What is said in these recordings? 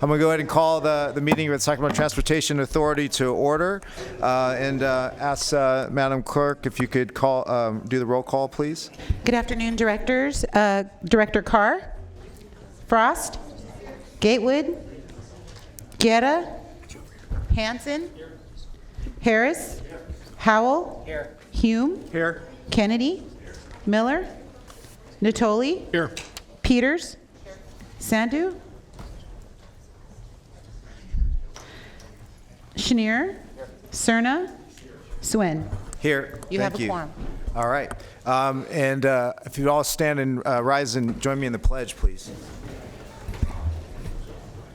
I'm going to go ahead and call the meeting of the Sacramento Transportation Authority to order and ask Madam Clerk if you could do the roll call, please. Good afternoon, directors. Director Carr, Frost, Gatewood, Guerra, Hanson, Harris, Howell, Here. Hume, Here. Kennedy, Miller, Natoli, Here. Peters, Sandhu, Schneer, Cerna, Swen. Here. You Thank have a quorum. All right. And if you all stand and rise and join me in the pledge, please.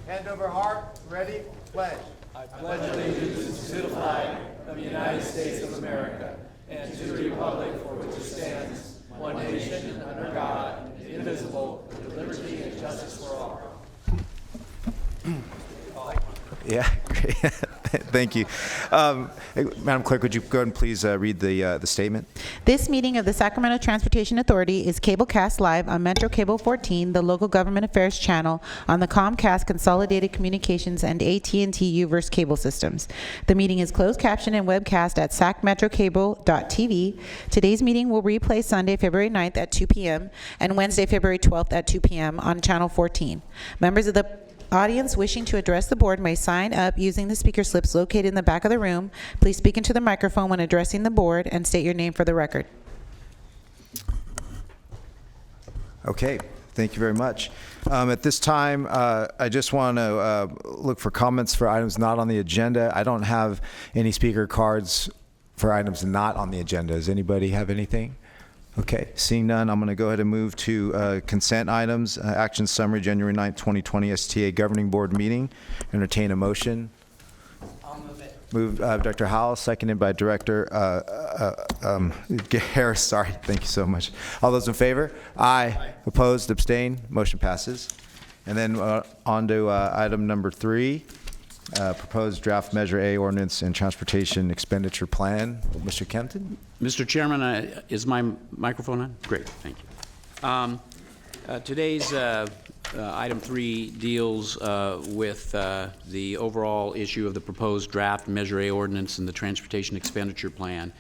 Hand over heart. Ready? Pledge. I pledge allegiance to the flag of the United States of America and to the republic for which it stands, one nation, under God, indivisible, with liberty and justice for all. Yeah, great. Thank you. Madam Clerk, would you go ahead and please read the statement? This meeting of the Sacramento Transportation Authority is cablecast live on Metro Cable 14, the local government affairs channel on the Comcast Consolidated Communications and AT&T UVerse cable systems. The meeting is closed captioned and webcast at sacmetrocable.tv. Today's meeting will replay Sunday, February 9th at 2 p.m. and Wednesday, February 12th at 2 p.m. on Channel 14. Members of the audience wishing to address the board may sign up using the speaker slips located in the back of the room. Please speak into the microphone when addressing the board and state your name for the record. Okay, thank you very much. At this time, I just want to look for comments for items not on the agenda. I don't have any speaker cards for items not on the agenda. Does anybody have anything? Okay, seeing none, I'm going to go ahead and move to consent items. Action summary, January 9th, 2020, STA Governing Board meeting. Entertain a motion. I'll move it. Moved Dr. Howell, seconded by Director Harris. Sorry, thank you so much. All those in favor? Aye. Opposed, abstain, motion passes. And then on to item number 3. Proposed draft Measure A ordinance and transportation expenditure plan. Mr. Kempton? Mr. Chairman, is my microphone on? Great, thank you. Today's item 3 deals with the overall issue of the proposed draft Measure A ordinance and the transportation expenditure plan.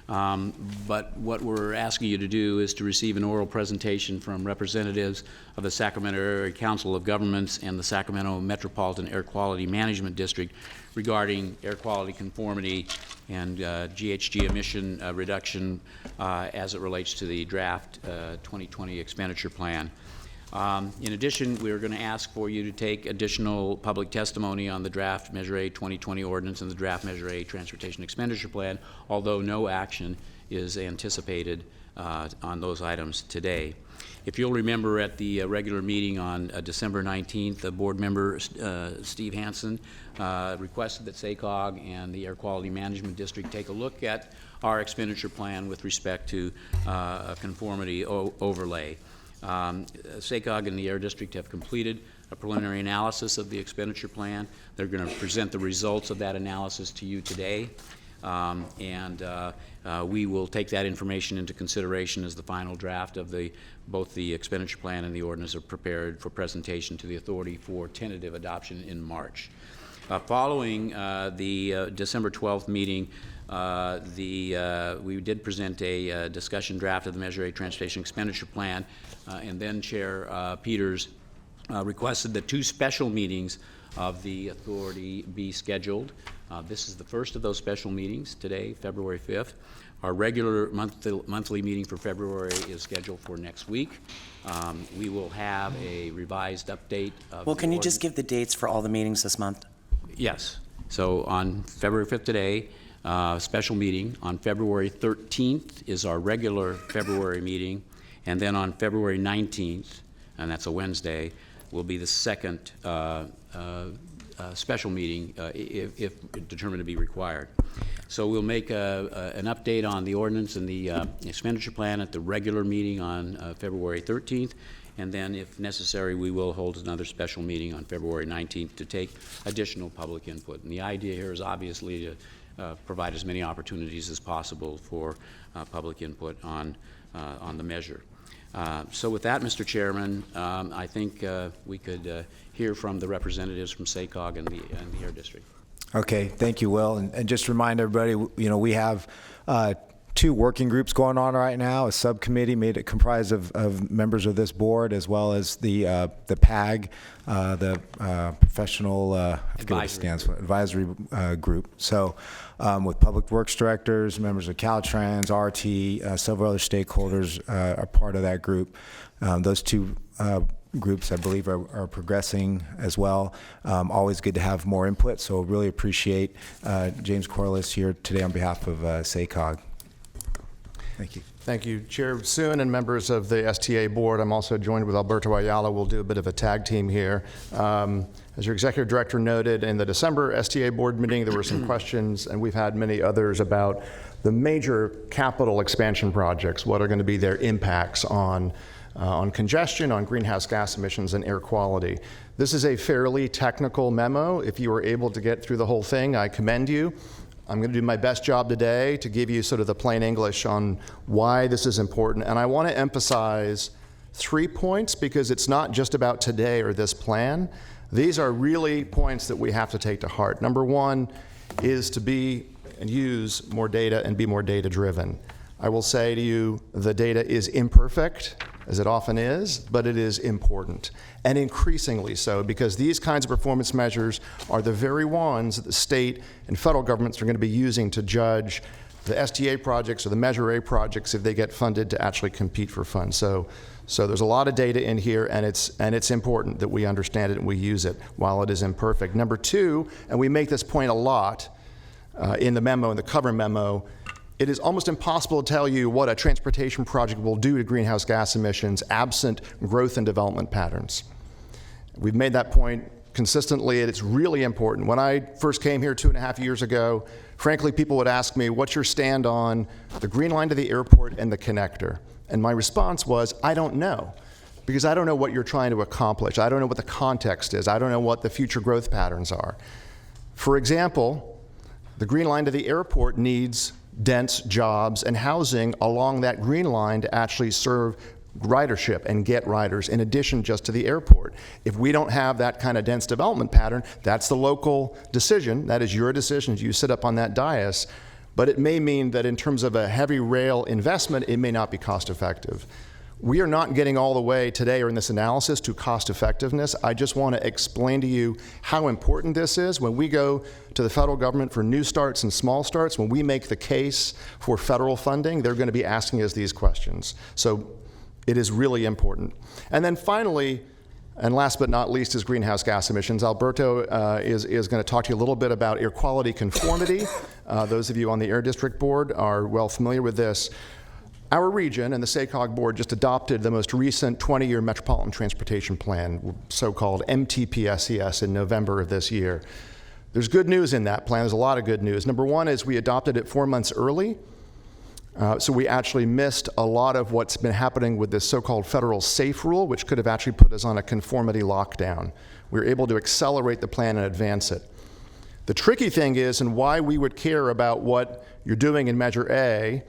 But what we're asking you to do is to receive an oral presentation from representatives of the Sacramento Area Council of Governments and the Sacramento Metropolitan Air Quality Management District regarding air quality conformity and GHG emission reduction as it relates to the draft 2020 expenditure plan. In addition, we're going to ask for you to take additional public testimony on the draft Measure A 2020 ordinance and the draft Measure A transportation expenditure plan, although no action is anticipated on those items today. If you'll remember at the regular meeting on December 19th, the board member Steve Hansen requested that SACOG and the Air Quality Management District take a look at our expenditure plan with respect to a conformity overlay. SACOG and the Air District have completed a preliminary analysis of the expenditure plan. They're going to present the results of that analysis to you today, we will take that information into consideration as the final draft of both the expenditure plan and the ordinance are prepared for presentation to the authority for tentative adoption in March. Following the December 12th meeting, we did present a discussion draft of the Measure A Transportation Expenditure Plan, and then Chair Peters requested that 2 special meetings of the authority be scheduled. This is the first of those special meetings today, February 5th. Our regular monthly meeting for February is scheduled for next week. We will have a revised update of Well, can you just give the dates for all the meetings this month? Yes. So on February 5th today, special meeting. On February 13th is our regular February meeting. And then on February 19th, and that's a Wednesday, will be the second special meeting if determined to be required. So we'll make an update on the ordinance and the expenditure plan at the regular meeting on February 13th. And then, if necessary, we will hold another special meeting on February 19th to take additional public input. And the idea here is obviously to provide as many opportunities as possible for public input on the measure. So with that, Mr. Chairman, I think we could hear from the representatives from SACOG and the Air District. Okay, thank you, Will. And just remind everybody, you know, we have two working groups going on right now, a subcommittee comprised of members of this board, as well as the PAG, the professional I forget what it stands for, advisory group. So with public works directors, members of Caltrans, RT, several other stakeholders are part of that group. Those two groups, I believe, are progressing as well. Always good to have more input, so really appreciate James Corliss here today on behalf of SACOG. Thank you. Thank you, Chair Soon and members of the STA Board. I'm also joined with Alberto Ayala. We'll do a bit of a tag team here. As your Executive Director noted, in the December STA Board meeting, there were some questions, and we've had many others about the major capital expansion projects. What are going to be their impacts on congestion, on greenhouse gas emissions, and air quality? This is a fairly technical memo. If you were able to get through the whole thing, I commend you. I'm going to do my best job today to give you sort of the plain English on why this is important. And I want to emphasize 3 points, because it's not just about today or this plan. These are really points that we have to take to heart. Number one is to be and use more data and be more data driven. I will say to you, the data is imperfect, as it often is, but it is important, and increasingly so, because these kinds of performance measures are the very ones that the state and federal governments are going to be using to judge the STA projects or the Measure A projects if they get funded to actually compete for funds. So there's a lot of data in here, and it's important that we understand it and we use it while it is imperfect. Number two, and we make this point a lot in the memo, in the cover memo, it is almost impossible to tell you what a transportation project will do to greenhouse gas emissions absent growth and development patterns. We've made that point consistently, and it's really important. When I first came here 2.5 years ago, frankly, people would ask me, what's your stand on the Green Line to the airport and the connector? And my response was, I don't know, because I don't know what you're trying to accomplish. I don't know what the context is. I don't know what the future growth patterns are. For example, the Green Line to the airport needs dense jobs and housing along that green line to actually serve ridership and get riders in addition just to the airport. If we don't have that kind of dense development pattern, that's the local decision. That is your decision. You sit up on that dais. But it may mean that in terms of a heavy rail investment, it may not be cost effective. We are not getting all the way today or in this analysis to cost effectiveness. I just want to explain to you how important this is. When we go to the federal government for new starts and small starts, when we make the case for federal funding, they're going to be asking us these questions. So it is really important. And then finally, and last but not least, is greenhouse gas emissions. Alberto is going to talk to you a little bit about air quality conformity. Those of you on the Air District Board are well familiar with this. Our region and the SACOG Board just adopted the most recent 20-year Metropolitan Transportation Plan, so-called MTPSES, in November of this year. There's good news in that plan. There's a lot of good news. Number one is we adopted it 4 months early. So we actually missed a lot of what's been happening with this so-called federal SAFE rule, which could have actually put us on a conformity lockdown. We were able to accelerate the plan and advance it. The tricky thing is, and why we would care about what you're doing in Measure A,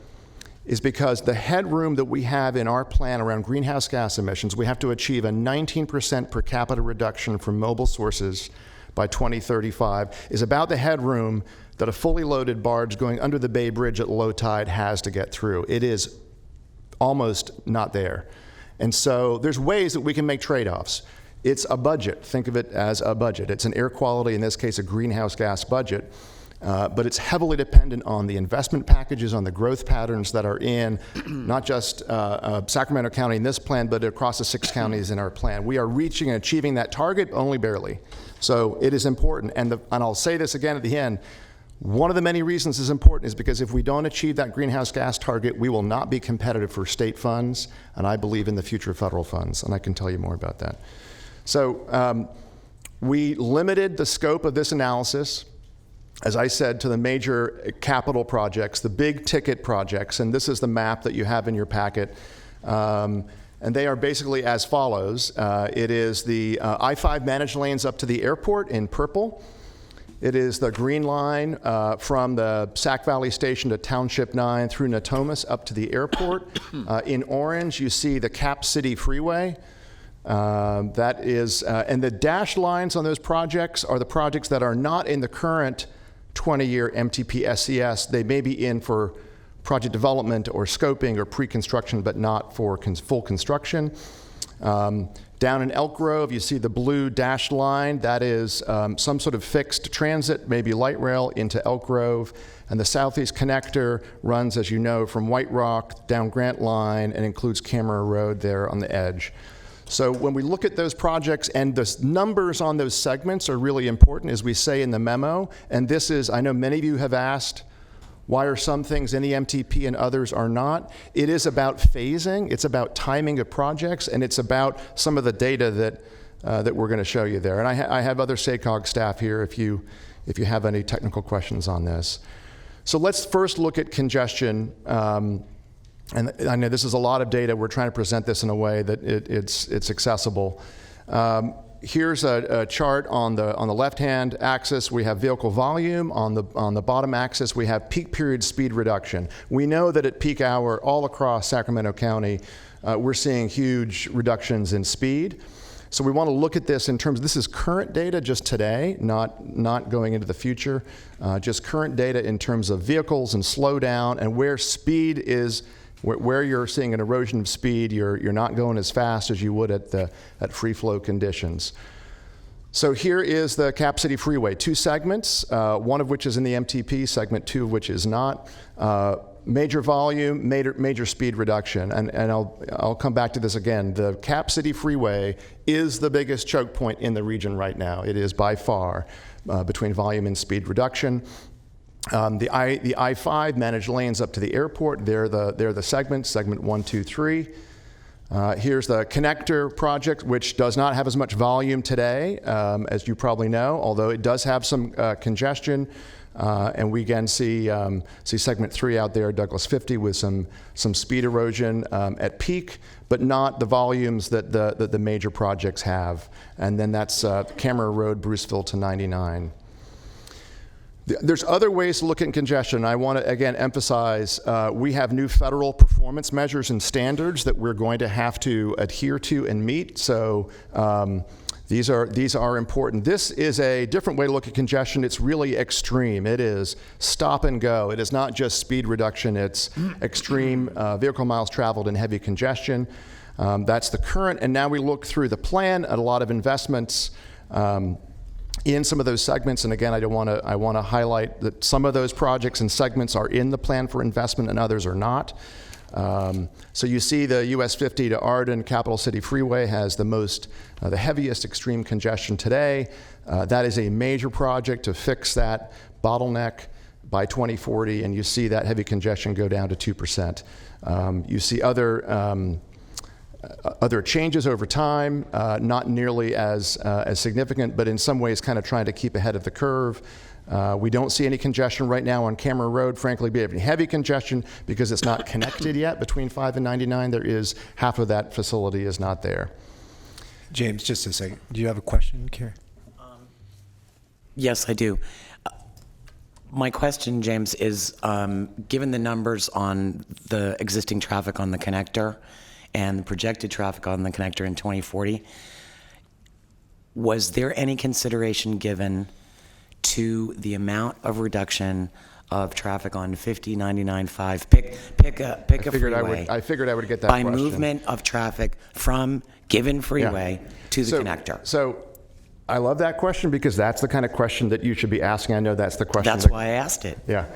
is because the headroom that we have in our plan around greenhouse gas emissions, we have to achieve a 19% per capita reduction from mobile sources by 2035, is about the headroom that a fully loaded barge going under the Bay Bridge at low tide has to get through. It is almost not there. And so there's ways that we can make trade-offs. It's a budget. Think of it as a budget. It's an air quality, in this case, a greenhouse gas budget. But it's heavily dependent on the investment packages, on the growth patterns that are in not just Sacramento County in this plan, but across the 6 counties in our plan. We are reaching and achieving that target only barely. So it is important. And I'll say this again at the end. One of the many reasons it's important is because if we don't achieve that greenhouse gas target, we will not be competitive for state funds, and I believe in the future federal funds, and I can tell you more about that. So we limited the scope of this analysis, as I said, to the major capital projects, the big ticket projects, and this is the map that you have in your packet. And they are basically as follows. It is the I-5 managed lanes up to the airport in purple. It is the green line from the Sac Valley Station to Township 9 through Natomas up to the airport. In orange, you see the Cap City Freeway. That is, and the dashed lines on those projects are the projects that are not in the current 20-year MTP SCS. They may be in for project development or scoping or pre-construction, but not for full construction. Down in Elk Grove, you see the blue dashed line. That is some sort of fixed transit, maybe light rail, into Elk Grove. And the Southeast Connector runs, as you know, from White Rock down Grant Line and includes Camera Road there on the edge. So when we look at those projects, and the numbers on those segments are really important, as we say in the memo. And this is, I know many of you have asked, why are some things in the MTP and others are not? It is about phasing, it's about timing of projects, and it's about some of the data that we're going to show you there. And I have other SACOG staff here if you have any technical questions on this. So let's first look at congestion. And I know this is a lot of data. We're trying to present this in a way that it's accessible. Here's a chart on the left-hand axis. We have vehicle volume. On the bottom axis, we have peak period speed reduction. We know that at peak hour, all across Sacramento County, we're seeing huge reductions in speed. So we want to look at this in terms, this is current data just today, not going into the future, just current data in terms of vehicles and slowdown and where speed is. Where you're seeing an erosion of speed, you're not going as fast as you would at free flow conditions. So here is the Cap City Freeway, 2 segments, one of which is in the MTP, segment 2 of which is not. Major volume, major speed reduction, and I'll come back to this again. The Cap City Freeway is the biggest choke point in the region right now. It is by far between volume and speed reduction. The I-5 managed lanes up to the airport. They're the segments, segment 1, 2, 3. Here's the connector project, which does not have as much volume today, as you probably know, although it does have some congestion. And we again see segment 3 out there, Douglas 50, with some speed erosion at peak, but not the volumes that the major projects have. And then that's Camera Road, Bruceville to 99. There's other ways to look at congestion. I want to, again, emphasize we have new federal performance measures and standards that we're going to have to adhere to and meet. So these are important. This is a different way to look at congestion. It's really extreme. It is stop and go. It is not just speed reduction. It's extreme vehicle miles traveled and heavy congestion. That's the current. And now we look through the plan at a lot of investments in some of those segments. And again, I want to highlight that some of those projects and segments are in the plan for investment and others are not. So you see the US 50 to Arden Capital City Freeway has the heaviest extreme congestion today. That is a major project to fix that bottleneck by 2040, and you see that heavy congestion go down to 2%. You see other changes over time, not nearly as significant, but in some ways kind of trying to keep ahead of the curve. We don't see any congestion right now on Camera Road. Frankly, we have heavy congestion because it's not connected yet between 5 and 99. There is half of that facility is not there. James, just a second. Do you have a question, Carrie? Yes, I do. My question, James, is given the numbers on the existing traffic on the connector and the projected traffic on the connector in 2040, was there any consideration given to the amount of reduction of traffic on 50, 99, 5, pick a freeway? I figured I would get that by question. movement of traffic from given freeway to the connector. So I love that question because that's the kind of question that you should be asking. I know that's the question. That's why I asked it. Yeah.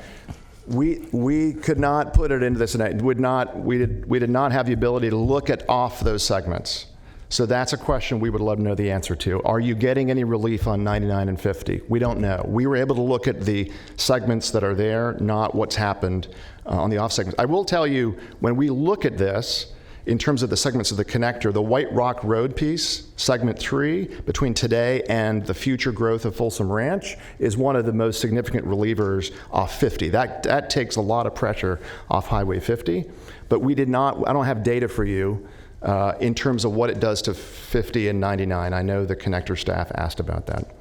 We could not put it into this, and we did not have the ability to look at off those segments. So that's a question we would love to know the answer to. Are you getting any relief on 99 and 50? We don't know. We were able to look at the segments that are there, not what's happened on the off segments. I will tell you, when we look at this, in terms of the segments of the connector, the White Rock Road piece, segment 3, between today and the future growth of Folsom Ranch, is one of the most significant relievers off 50. That takes a lot of pressure off Highway 50, but I don't have data for you in terms of what it does to 50 and 99. I know the connector staff asked about that.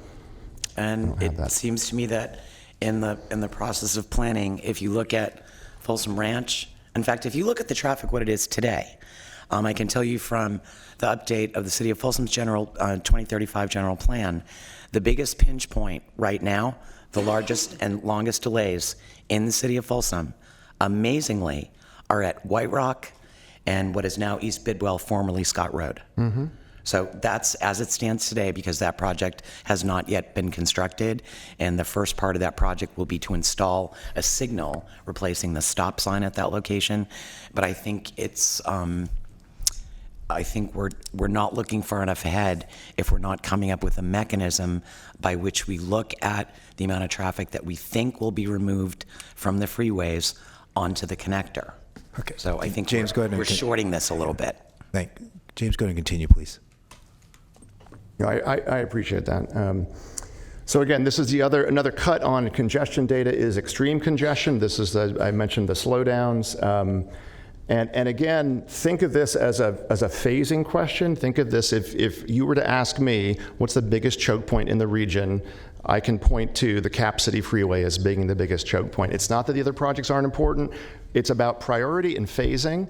And it seems to me that in the process of planning, if you look at Folsom Ranch, in fact, if you look at the traffic, what it is today, I can tell you from the update of the City of Folsom's 2035 general plan, the biggest pinch point right now, the largest and longest delays in the City of Folsom, amazingly, are at White Rock and what is now East Bidwell, formerly Scott Road. So that's as it stands today, because that project has not yet been constructed, and the first part of that project will be to install a signal replacing the stop sign at that location. But I think it's, I think we're not looking far enough ahead if we're not coming up with a mechanism by which we look at the amount of traffic that we think will be removed from the freeways onto the connector. Okay. So I think James, go ahead and we're shorting this a little bit. James, go ahead and continue, please. Yeah, I appreciate that. So again, this is another cut on congestion data is extreme congestion. This is, I mentioned the slowdowns. And again, think of this as a phasing question. Think of this, if you were to ask me, what's the biggest choke point in the region, I can point to the Cap City Freeway as being the biggest choke point. It's not that the other projects aren't important. It's about priority and phasing,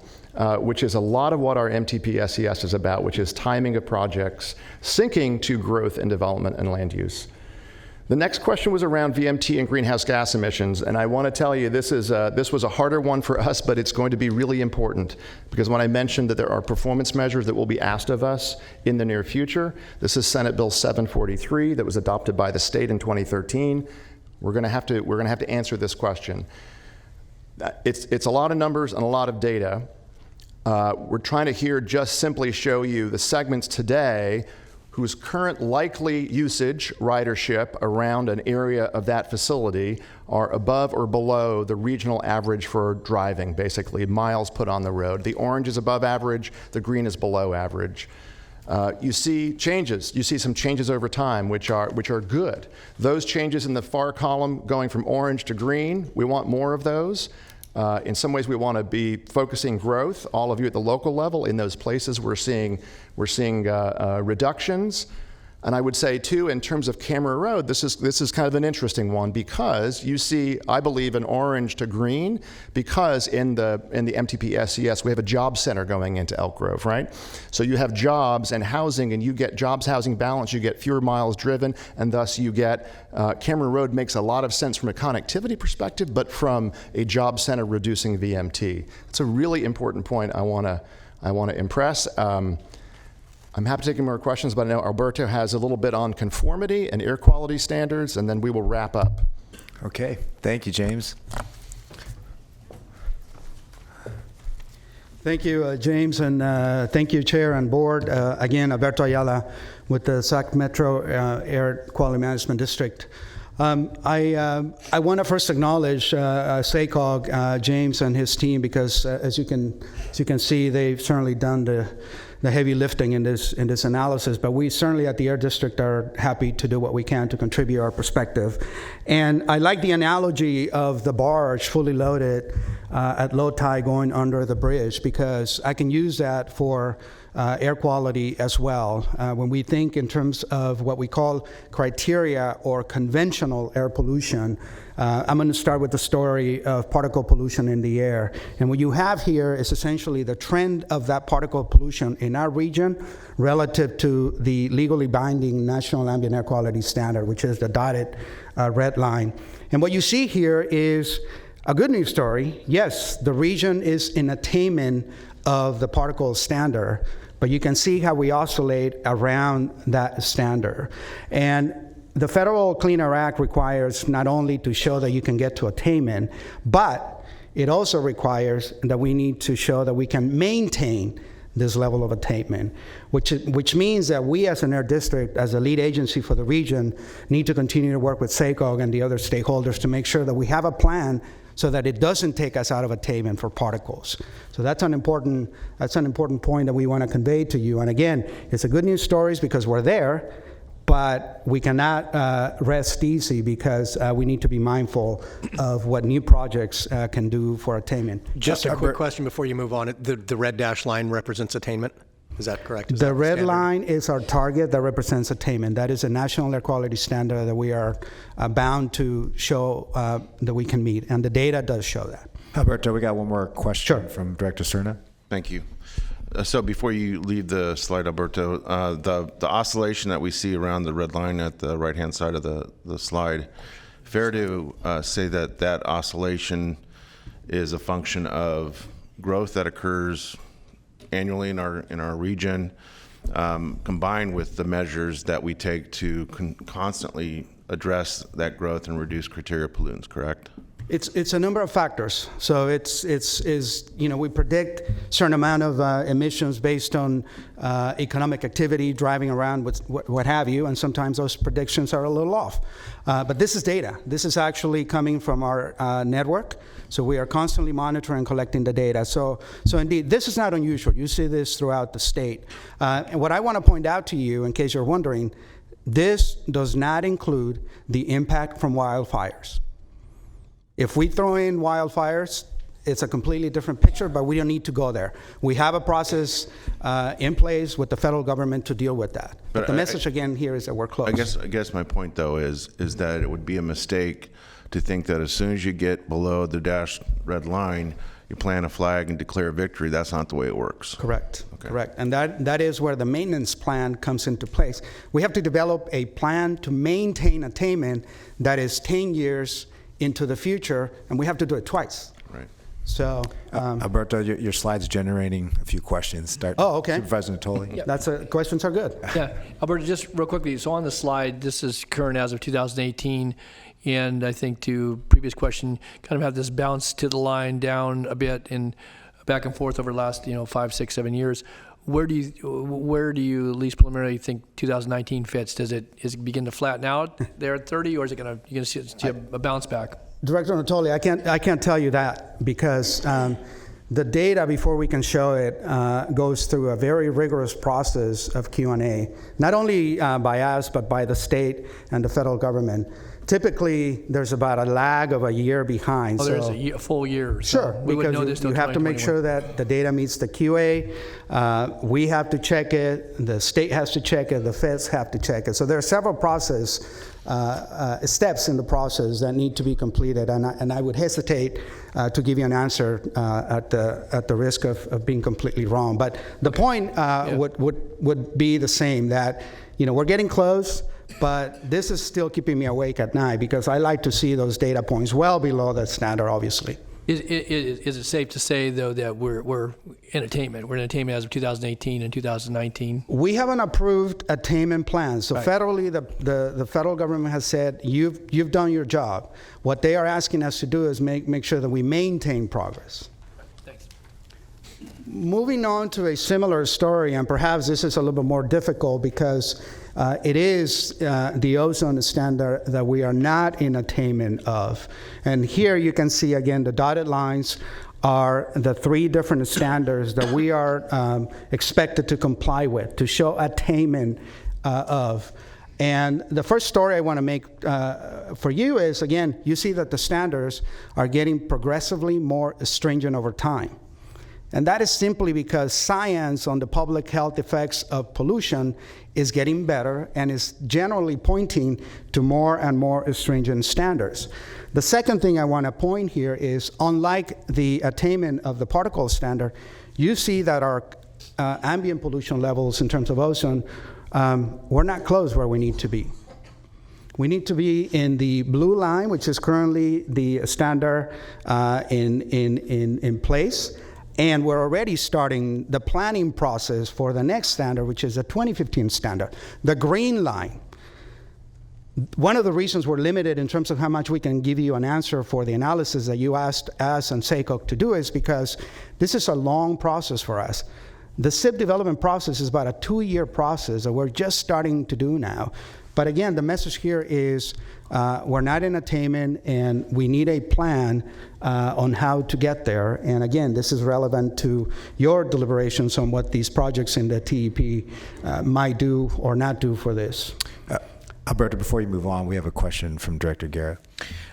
which is a lot of what our MTP SES is about, which is timing of projects, syncing to growth and development and land use. The next question was around VMT and greenhouse gas emissions, and I want to tell you this was a harder one for us, but it's going to be really important, because when I mentioned that there are performance measures that will be asked of us in the near future, this is Senate Bill 743 that was adopted by the state in 2013. We're going to have to answer this question. It's a lot of numbers and a lot of data. We're trying to here just simply show you the segments today whose current likely usage, ridership, around an area of that facility are above or below the regional average for driving, basically, miles put on the road. The orange is above average, the green is below average. You see changes. You see some changes over time, which are good. Those changes in the far column going from orange to green, we want more of those. In some ways, we want to be focusing growth. All of you at the local level, in those places, we're seeing reductions. And I would say, too, in terms of Camera Road, this is kind of an interesting one, because you see, I believe, an orange to green, because in the MTP SES, we have a job center going into Elk Grove, right? So you have jobs and housing, and you get jobs, housing balance, you get fewer miles driven, and thus you get, Camera Road makes a lot of sense from a connectivity perspective, but from a job center reducing VMT. It's a really important point I want to impress. I'm happy to take more questions, but I know Alberto has a little bit on conformity and air quality standards, and then we will wrap up. Okay, thank you, James. Thank you, James, and thank you, Chair and Board. Again, Alberto Ayala with the Sac Metro Air Quality Management District. I want to first acknowledge SACOG, James and his team, because as you can see, they've certainly done the heavy lifting in this analysis, but we certainly at the Air District are happy to do what we can to contribute our perspective. And I like the analogy of the barge fully loaded at low tide going under the bridge, because I can use that for air quality as well. When we think in terms of what we call criteria or conventional air pollution, I'm going to start with the story of particle pollution in the air. And what you have here is essentially the trend of that particle pollution in our region relative to the legally binding National Ambient Air Quality Standard, which is the dotted red line. And what you see here is a good news story. Yes, the region is in attainment of the particle standard, but you can see how we oscillate around that standard. And the Federal Clean Air Act requires not only to show that you can get to attainment, but it also requires that we need to show that we can maintain this level of attainment, which means that we as an air district, as a lead agency for the region, need to continue to work with SACOG and the other stakeholders to make sure that we have a plan so that it doesn't take us out of attainment for particles. So that's an important point that we want to convey to you. And again, it's a good news stories because we're there, but we cannot rest easy because we need to be mindful of what new projects can do for attainment. Just a quick question before you move on. The red dashed line represents attainment? Is that correct? Is The that red standard? line is our target that represents attainment. That is a national air quality standard that we are bound to show that we can meet, and the data does show that. Alberto, we got one more question Sure. from Director Cerna. Thank you. So before you leave the slide, Alberto, the oscillation that we see around the red line at the right-hand side of the slide, fair to say that that oscillation is a function of growth that occurs annually in our region, combined with the measures that we take to constantly address that growth and reduce criteria pollutants, correct? It's a number of factors. So it's we predict certain amount of emissions based on economic activity, driving around, what have you, and sometimes those predictions are a little off. But this is data. This is actually coming from our network. So we are constantly monitoring and collecting the data. So indeed, this is not unusual. You see this throughout the state. And what I want to point out to you, in case you're wondering, this does not include the impact from wildfires. If we throw in wildfires, it's a completely different picture, but we don't need to go there. We have a process in place with the federal government to deal with that. But the message again here is that we're close. I guess my point though is that it would be a mistake to think that as soon as you get below the dashed red line, you plant a flag and declare victory. That's not the way it works. Correct. Okay. Correct. And that is where the maintenance plan comes into place. We have to develop a plan to maintain attainment that is 10 years into the future, and we have to do it twice. Right. So, Alberto, your slide's generating a few questions. Start. Oh, okay. Supervisor Natoli. questions are good. Yeah, Alberto, just real quickly, so on the slide, this is current as of 2018, and I think to previous question, kind of have this bounce to the line down a bit and back and forth over the last 5, 6, 7 years. Where do you at least preliminarily think 2019 fits? Is it begin to flatten out there at 30, or is it going to see a bounce back? Director Natoli, I can't tell you that because the data, before we can show it, goes through a very rigorous process of Q&A, not only by us, but by the state and the federal government. Typically, there's about a lag of a year behind. Oh, there's a full year. So Sure, we would know this because till you have to make 2021. sure that the data meets the QA. We have to check it. The state has to check it. The feds have to check it. So there are several steps in the process that need to be completed, and I would hesitate to give you an answer at the risk of being completely wrong. But the point would be the same, that we're getting close. But this is still keeping me awake at night because I like to see those data points well below the standard, obviously. Is it safe to say, though, that we're in attainment? We're in attainment as of 2018 and 2019? We have an approved attainment plan. So Right. federally, the federal government has said, you've done your job. What they are asking us to do is make sure that we maintain progress. Thanks. Moving on to a similar story, and perhaps this is a little bit more difficult because it is the ozone standard that we are not in attainment of. And here you can see again the dotted lines are the 3 different standards that we are expected to comply with, to show attainment of. And the first story I want to make for you is, again, you see that the standards are getting progressively more stringent over time. And that is simply because science on the public health effects of pollution is getting better and is generally pointing to more and more stringent standards. The second thing I want to point here is, unlike the attainment of the particle standard, you see that our ambient pollution levels in terms of ozone, we're not close where we need to be. We need to be in the blue line, which is currently the standard in place. And we're already starting the planning process for the next standard, which is a 2015 standard. The green line. One of the reasons we're limited in terms of how much we can give you an answer for the analysis that you asked us and SACOC to do is because this is a long process for us. The SIP development process is about a 2-year process that we're just starting to do now. But again, the message here is we're not in attainment, and we need a plan on how to get there. And again, this is relevant to your deliberations on what these projects in the TEP might do or not do for this. Alberto, before you move on, we have a question from Director Guerra.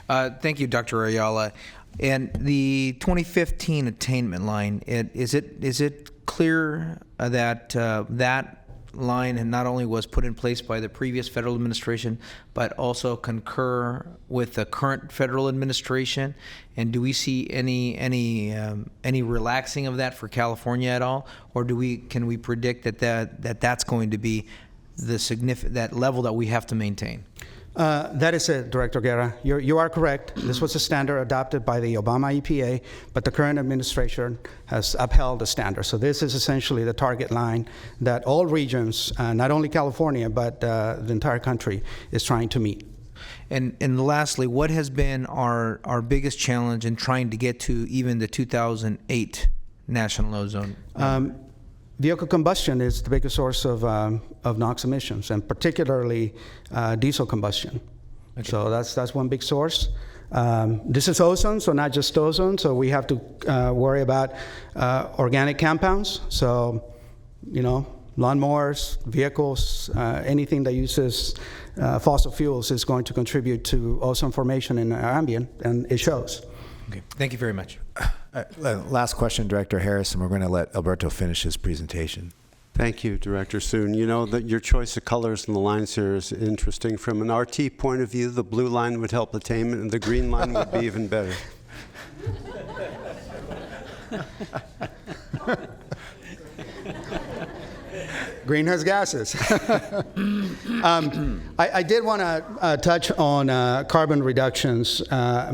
Thank you, Dr. Ayala. And the 2015 attainment line, is it clear that that line and not only was put in place by the previous federal administration, but also concur with the current federal administration? And do we see any relaxing of that for California at all, or can we predict that's going to be that level that we have to maintain? That is it, Director Guerra. You are correct. This was a standard adopted by the Obama EPA, but the current administration has upheld the standard. So this is essentially the target line that all regions, not only California, but the entire country, is trying to meet. And lastly, what has been our biggest challenge in trying to get to even the 2008 national ozone? Vehicle combustion is the biggest source of NOx emissions, and particularly diesel combustion. Okay. So that's one big source. This is ozone, so not just ozone. So we have to worry about organic compounds. So, lawnmowers, vehicles, anything that uses fossil fuels is going to contribute to ozone formation in our ambient, and it shows. Okay. Thank you very much. Last question, Director Harris, and we're going to let Alberto finish his presentation. Thank you, Director Soon. You know that your choice of colors in the lines here is interesting. From an RT point of view, the blue line would help attainment, and the green line would be even better. Greenhouse gases. I did want to touch on carbon reductions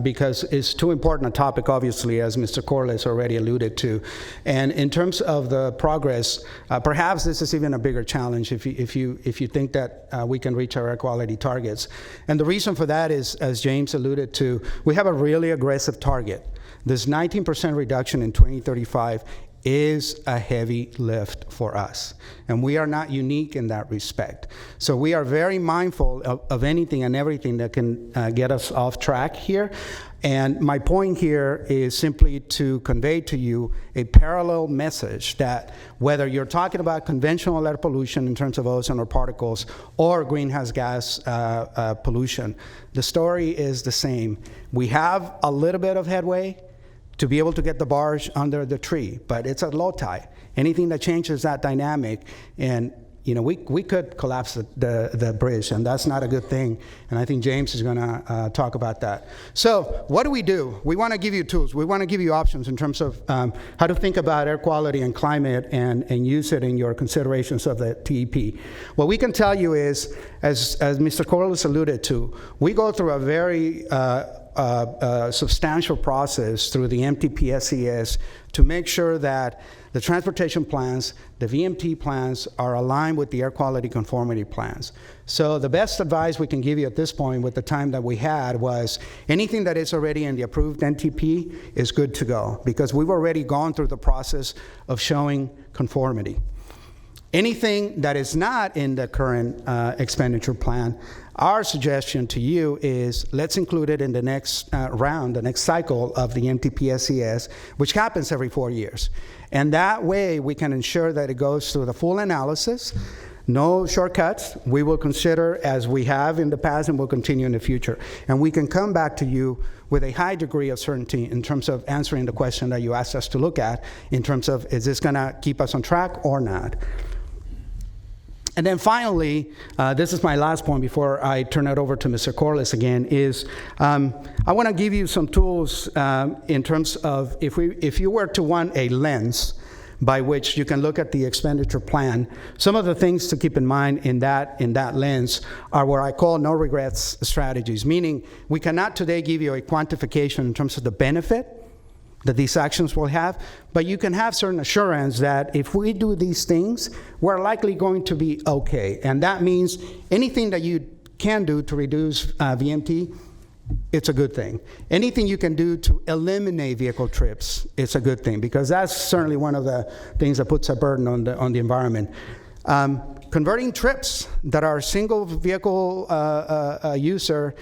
because it's too important a topic, obviously, as Mr. Corliss already alluded to. And in terms of the progress, perhaps this is even a bigger challenge if you think that we can reach our air quality targets. And the reason for that is, as James alluded to, we have a really aggressive target. This 19% reduction in 2035 is a heavy lift for us. And we are not unique in that respect. So we are very mindful of anything and everything that can get us off track here. And my point here is simply to convey to you a parallel message that whether you're talking about conventional air pollution in terms of ozone or particles or greenhouse gas pollution, the story is the same. We have a little bit of headway to be able to get the barge under the tree, but it's at low tide. Anything that changes that dynamic, and we could collapse the bridge, and that's not a good thing. And I think James is going to talk about that. So what do? We want to give you tools. We want to give you options in terms of how to think about air quality and climate and use it in your considerations of the TEP. What we can tell you is, as Mr. Corliss alluded to, we go through a very substantial process through the MTP SES to make sure that the transportation plans, the VMT plans, are aligned with the air quality conformity plans. So the best advice we can give you at this point with the time that we had was anything that is already in the approved NTP is good to go, because we've already gone through the process of showing conformity. Anything that is not in the current expenditure plan, our suggestion to you is let's include it in the next round, the next cycle of the MTP SES, which happens every 4 years. And that way we can ensure that it goes through the full analysis, no shortcuts. We will consider, as we have in the past and will continue in the future. And we can come back to you with a high degree of certainty in terms of answering the question that you asked us to look at in terms of, is this going to keep us on track or not? And then finally, this is my last point before I turn it over to Mr. Corliss again, is I want to give you some tools in terms of if you were to want a lens by which you can look at the expenditure plan, some of the things to keep in mind in that lens are what I call no regrets strategies, meaning we cannot today give you a quantification in terms of the benefit that these actions will have, but you can have certain assurance that if we do these things, we're likely going to be okay. And that means anything that you can do to reduce VMT, it's a good thing. Anything you can do to eliminate vehicle trips, it's a good thing, because that's certainly one of the things that puts a burden on the environment. Converting trips that are single vehicle user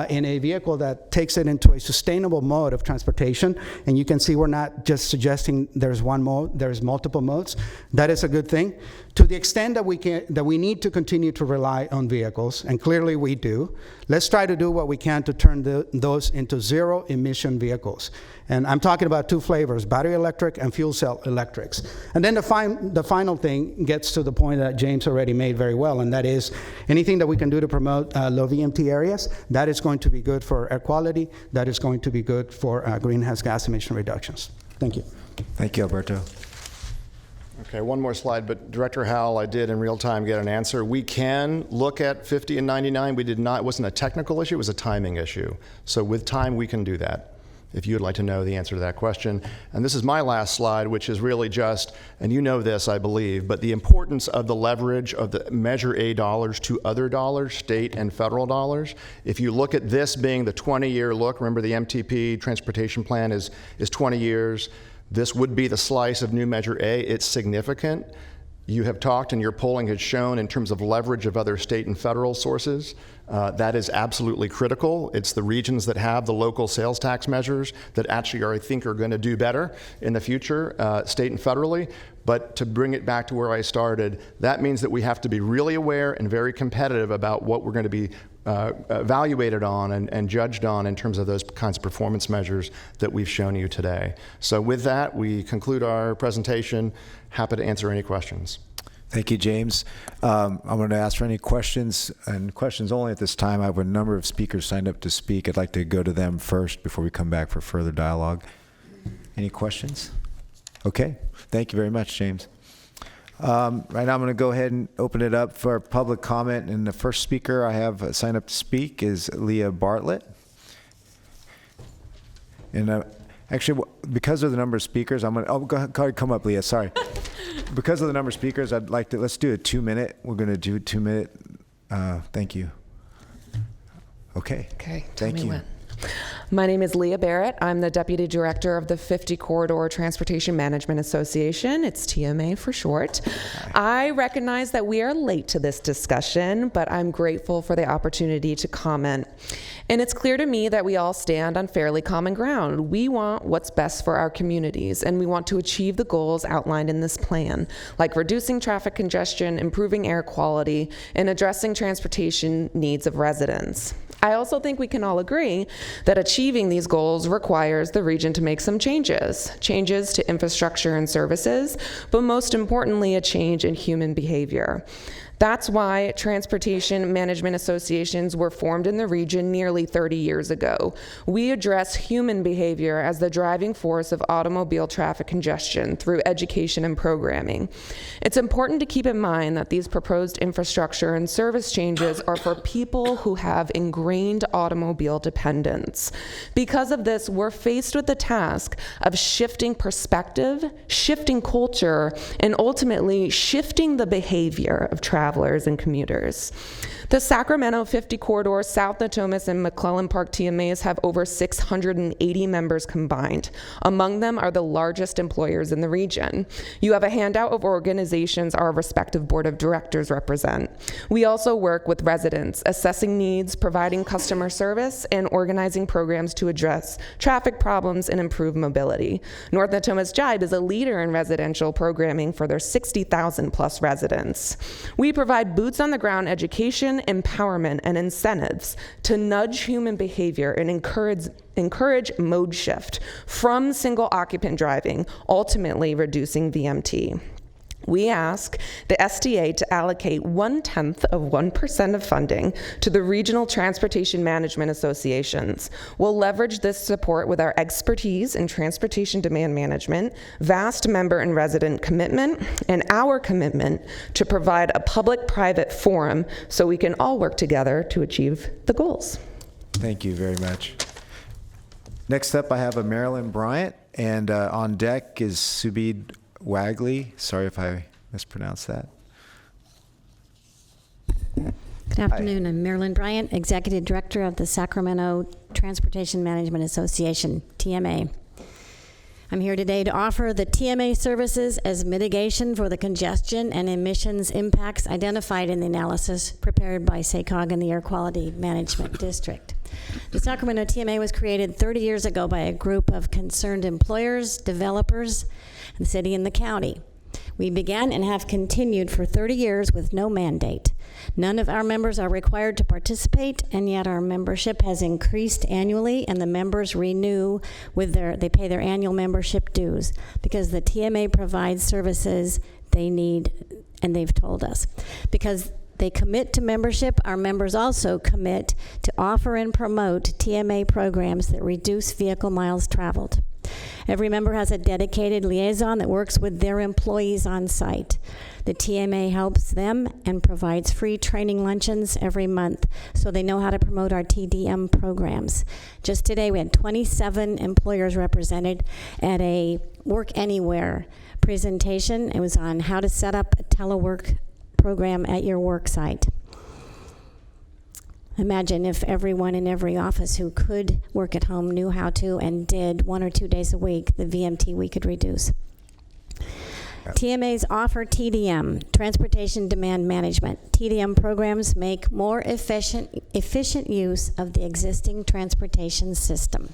in a vehicle that takes it into a sustainable mode of transportation, and you can see we're not just suggesting there's one mode, there's multiple modes. That is a good thing. to the extent that we need to continue to rely on vehicles, and clearly we do, let's try to do what we can to turn those into zero-emission vehicles. And I'm talking about two flavors, battery electric and fuel cell electrics. And then the final thing gets to the point that James already made very well, and that is anything that we can do to promote low VMT areas, that is going to be good for air quality, that is going to be good for greenhouse gas emission reductions. Thank you. Thank you, Alberto. Okay, one more slide, but Director Howell, I did in real time get an answer. We can look at 50 and 99. We did not, it wasn't a technical issue, it was a timing issue. So with time, we can do that, if you would like to know the answer to that question. And this is my last slide, which is really just, and you know this, I believe, but the importance of the leverage of the Measure A dollars to other dollars, state and federal dollars. If you look at this being the 20-year look, remember the MTP transportation plan is 20 years. This would be the slice of new Measure A. It's significant. You have talked and your polling has shown in terms of leverage of other state and federal sources. That is absolutely critical. It's the regions that have the local sales tax measures that actually I think are going to do better in the future, state and federally. But to bring it back to where I started, that means that we have to be really aware and very competitive about what we're going to be evaluated on and judged on in terms of those kinds of performance measures that we've shown you today. So with that, we conclude our presentation. Happy to answer any questions. Thank you, James. I'm going to ask for any questions, and questions only at this time. I have a number of speakers signed up to speak. I'd like to go to them first before we come back for further dialogue. Any questions? Okay. Thank you very much, James. Right now, I'm going to go ahead and open it up for public comment. And the first speaker I have signed up to speak is Leah Bartlett. And actually, because of the number of speakers, I'm going to, go ahead, come up, Leah, sorry. Because of the number of speakers, I'd like to, let's do a 2-minute. We're going to do a 2-minute. Thank you. Okay. Okay. Thank you. My name is Leah Barrett. I'm the Deputy Director of the 50 Corridor Transportation Management Association. It's TMA for short. I recognize that we are late to this discussion, but I'm grateful for the opportunity to comment. And it's clear to me that we all stand on fairly common ground. We want what's best for our communities, and we want to achieve the goals outlined in this plan, like reducing traffic congestion, improving air quality, and addressing transportation needs of residents. I also think we can all agree that achieving these goals requires the region to make some changes to infrastructure and services, but most importantly, a change in human behavior. That's why transportation management associations were formed in the region nearly 30 years ago. We address human behavior as the driving force of automobile traffic congestion through education and programming. It's important to keep in mind that these proposed infrastructure and service changes are for people who have ingrained automobile dependence. Because of this, we're faced with the task of shifting perspective, shifting culture, and ultimately shifting the behavior of travelers and commuters. The Sacramento 50 Corridor, South Natomas, and McClellan Park TMAs have over 680 members combined. Among them are the largest employers in the region. You have a handout of organizations our respective board of directors represent. We also work with residents, assessing needs, providing customer service, and organizing programs to address traffic problems and improve mobility. North Natomas Jibe is a leader in residential programming for their 60,000 plus residents. We provide boots on the ground education, empowerment, and incentives to nudge human behavior and encourage mode shift from single occupant driving, ultimately reducing VMT. We ask the STA to allocate 0.1% of funding to the regional transportation management associations. We'll leverage this support with our expertise in transportation demand management, vast member and resident commitment, and our commitment to provide a public-private forum so we can all work together to achieve the goals. Thank you very much. Next up, I have a Marilyn Bryant, and on deck is Subid Wagley. Sorry if I mispronounced that. Good afternoon. I'm Marilyn Bryant, Executive Director of the Sacramento Transportation Management Association, TMA. I'm here today to offer the TMA services as mitigation for the congestion and emissions impacts identified in the analysis prepared by SACOG and the Air Quality Management District. The Sacramento TMA was created 30 years ago by a group of concerned employers, developers, the city and the county. We began and have continued for 30 years with no mandate. None of our members are required to participate, and yet our membership has increased annually, and the members renew they pay their annual membership dues because the TMA provides services they need, and they've told us. Because they commit to membership, our members also commit to offer and promote TMA programs that reduce vehicle miles traveled. Every member has a dedicated liaison that works with their employees on site. The TMA helps them and provides free training luncheons every month so they know how to promote our TDM programs. Just today we had 27 employers represented at a Work Anywhere presentation. It was on how to set up a telework program at your work site. Imagine if everyone in every office who could work at home knew how to and did 1 or 2 days a week, the VMT we could reduce. TMAs offer TDM, Transportation Demand Management. TDM programs make more efficient use of the existing transportation system.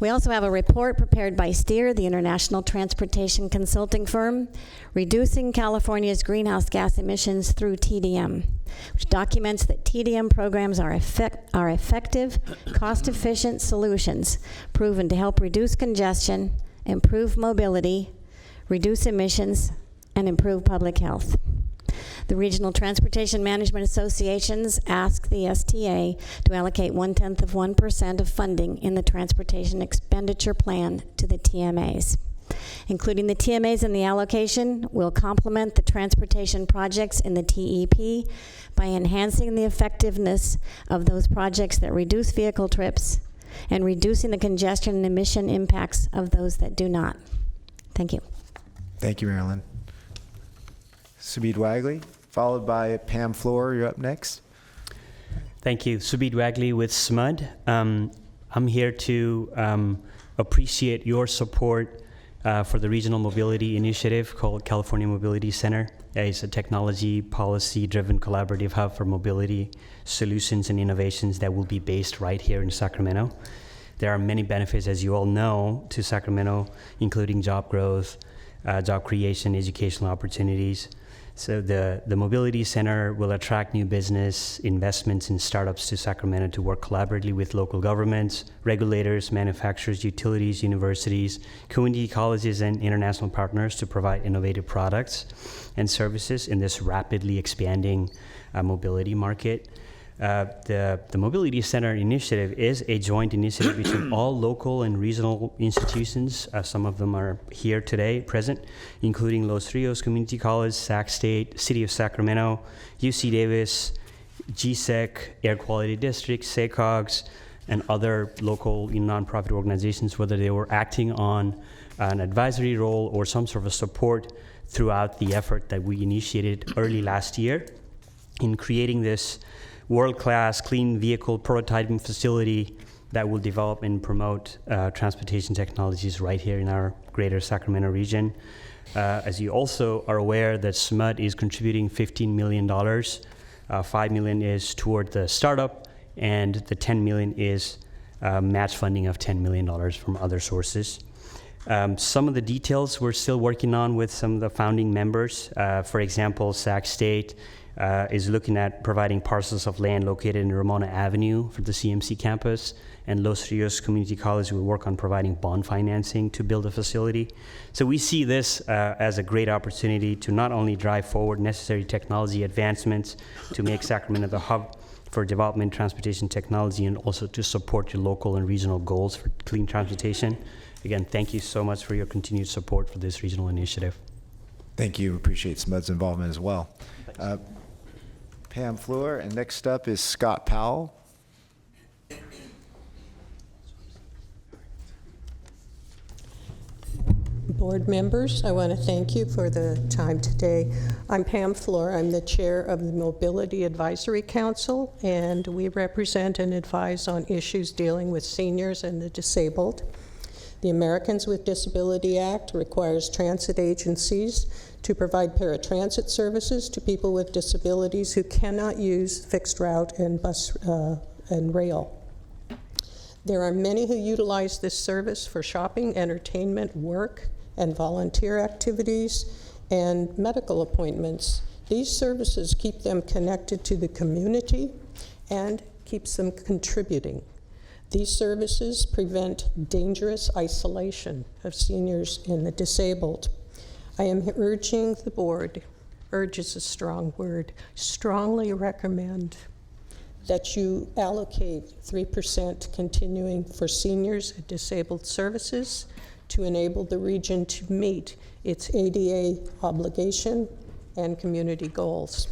We also have a report prepared by STEER, the International Transportation Consulting Firm, Reducing California's Greenhouse Gas Emissions Through TDM, which documents that TDM programs are effective, cost-efficient solutions proven to help reduce congestion, improve mobility, reduce emissions, and improve public health. The Regional Transportation Management Associations ask the STA to allocate 0.1% of funding in the Transportation Expenditure Plan to the TMAs. Including the TMAs in the allocation will complement the transportation projects in the TEP by enhancing the effectiveness of those projects that reduce vehicle trips and reducing the congestion and emission impacts of those that do not. Thank you. Thank you, Marilyn. Subid Wagley, followed by Pam Floor. You're up next. Thank you. Subid Wagley with SMUD. I'm here to appreciate your support for the Regional Mobility Initiative called California Mobility Center. It's a technology policy-driven collaborative hub for mobility solutions and innovations that will be based right here in Sacramento. There are many benefits, as you all know, to Sacramento, including job growth, job creation, educational opportunities. So the Mobility Center will attract new business, investments, and startups to Sacramento to work collaboratively with local governments, regulators, manufacturers, utilities, universities, community colleges, and international partners to provide innovative products and services in this rapidly expanding mobility market. The Mobility Center initiative is a joint initiative between all local and regional institutions. Some of them are here today, present, including Los Rios Community College, Sac State, City of Sacramento, UC Davis, GSEC, Air Quality District, SACOGS, and other local nonprofit organizations, whether they were acting on an advisory role or some sort of support throughout the effort that we initiated early last year in creating this world-class clean vehicle prototyping facility that will develop and promote transportation technologies right here in our greater Sacramento region. As you also are aware, that SMUD is contributing $15 million. $5 million is toward the startup, and the $10 million is match funding of $10 million from other sources. Some of the details we're still working on with some of the founding members. For example, Sac State is looking at providing parcels of land located in Ramona Avenue for the CMC campus, and Los Rios Community College will work on providing bond financing to build a facility. So we see this as a great opportunity to not only drive forward necessary technology advancements to make Sacramento the hub for development transportation technology, and also to support your local and regional goals for clean transportation. Again, thank you so much for your continued support for this regional initiative. Thank you. Appreciate SMUD's involvement as well. Pam Fleur, and next up is Scott Powell. Board members, I want to thank you for the time today. I'm Pam Fleur. I'm the chair of the Mobility Advisory Council, and we represent and advise on issues dealing with seniors and the disabled. The Americans with Disability Act requires transit agencies to provide paratransit services to people with disabilities who cannot use fixed route and bus and rail. There are many who utilize this service for shopping, entertainment, work, and volunteer activities, and medical appointments. These services keep them connected to the community and keeps them contributing. These services prevent dangerous isolation of seniors and the disabled. I am urging the board, urge is a strong word, strongly recommend that you allocate 3% continuing for seniors and disabled services to enable the region to meet its ADA obligation and community goals.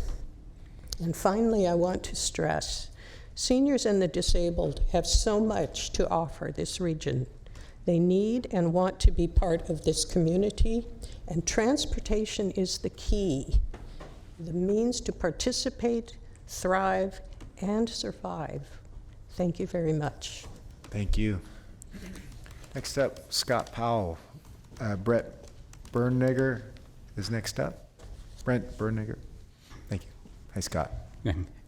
And finally, I want to stress, seniors and the disabled have so much to offer this region. They need and want to be part of this community, and transportation is the key, the means to participate, thrive, and survive. Thank you very much. Thank you. Next up, Scott Powell. Brett Bernegger is next up. Brent Bernegger. Thank you. Hi, Scott.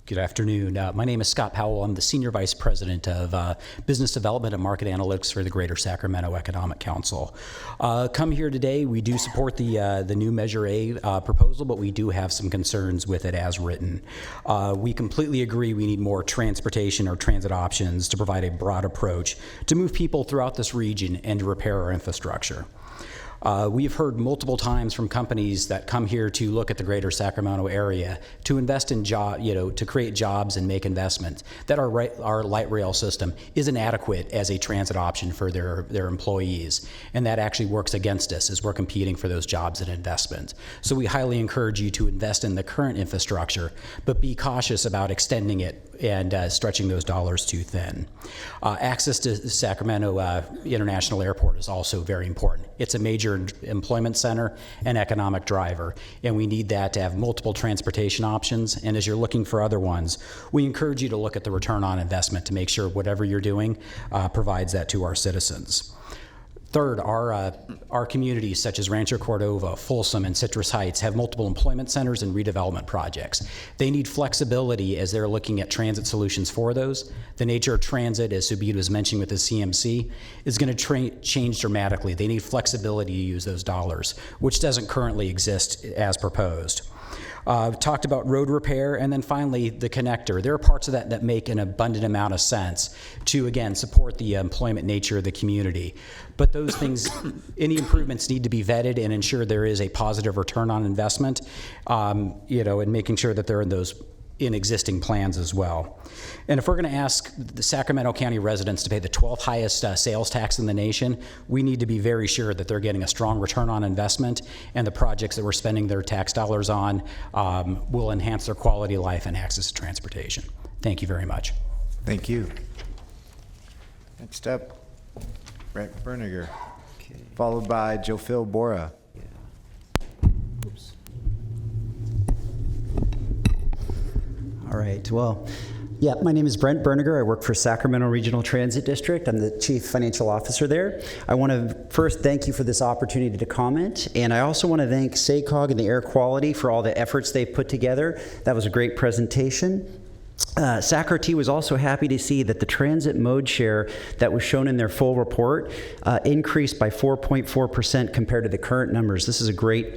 Good afternoon. My name is Scott Powell. I'm the Senior Vice President of Business Development and Market Analytics for the Greater Sacramento Economic Council. Come here today, we do support the new Measure A proposal, but we do have some concerns with it as written. We completely agree we need more transportation or transit options to provide a broad approach to move people throughout this region and to repair our infrastructure. We've heard multiple times from companies that come here to look at the greater Sacramento area to invest in to create jobs and make investments, that our light rail system isn't adequate as a transit option for their employees. And that actually works against us as we're competing for those jobs and investments. So we highly encourage you to invest in the current infrastructure, but be cautious about extending it and stretching those dollars too thin. Access to Sacramento International Airport is also very important. It's a major employment center and economic driver, and we need that to have multiple transportation options. And as you're looking for other ones, we encourage you to look at the return on investment to make sure whatever you're doing provides that to our citizens. Third, our communities such as Rancho Cordova, Folsom, and Citrus Heights have multiple employment centers and redevelopment projects. They need flexibility as they're looking at transit solutions for those. The nature of transit, as Subid was mentioning with the CMC, is going to change dramatically. They need flexibility to use those dollars, which doesn't currently exist as proposed. Talked about road repair, and then finally the connector. There are parts of that make an abundant amount of sense to, again, support the employment nature of the community. But those things, any improvements need to be vetted and ensure there is a positive return on investment, and making sure that they're in existing plans as well. And if we're going to ask the Sacramento County residents to pay the 12th highest sales tax in the nation, we need to be very sure that they're getting a strong return on investment, and the projects that we're spending their tax dollars on will enhance their quality of life and access to transportation. Thank you very much. Thank you. Next up, Brent Bernegger, followed by Jofil Bora. All right, well, yeah, my name is Brent Bernegger. I work for Sacramento Regional Transit District. I'm the Chief Financial Officer there. I want to first thank you for this opportunity to comment, and I also want to thank SACOG and the Air Quality for all the efforts they've put together. That was a great presentation. SACRT was also happy to see that the transit mode share that was shown in their full report increased by 4.4% compared to the current numbers. This is a great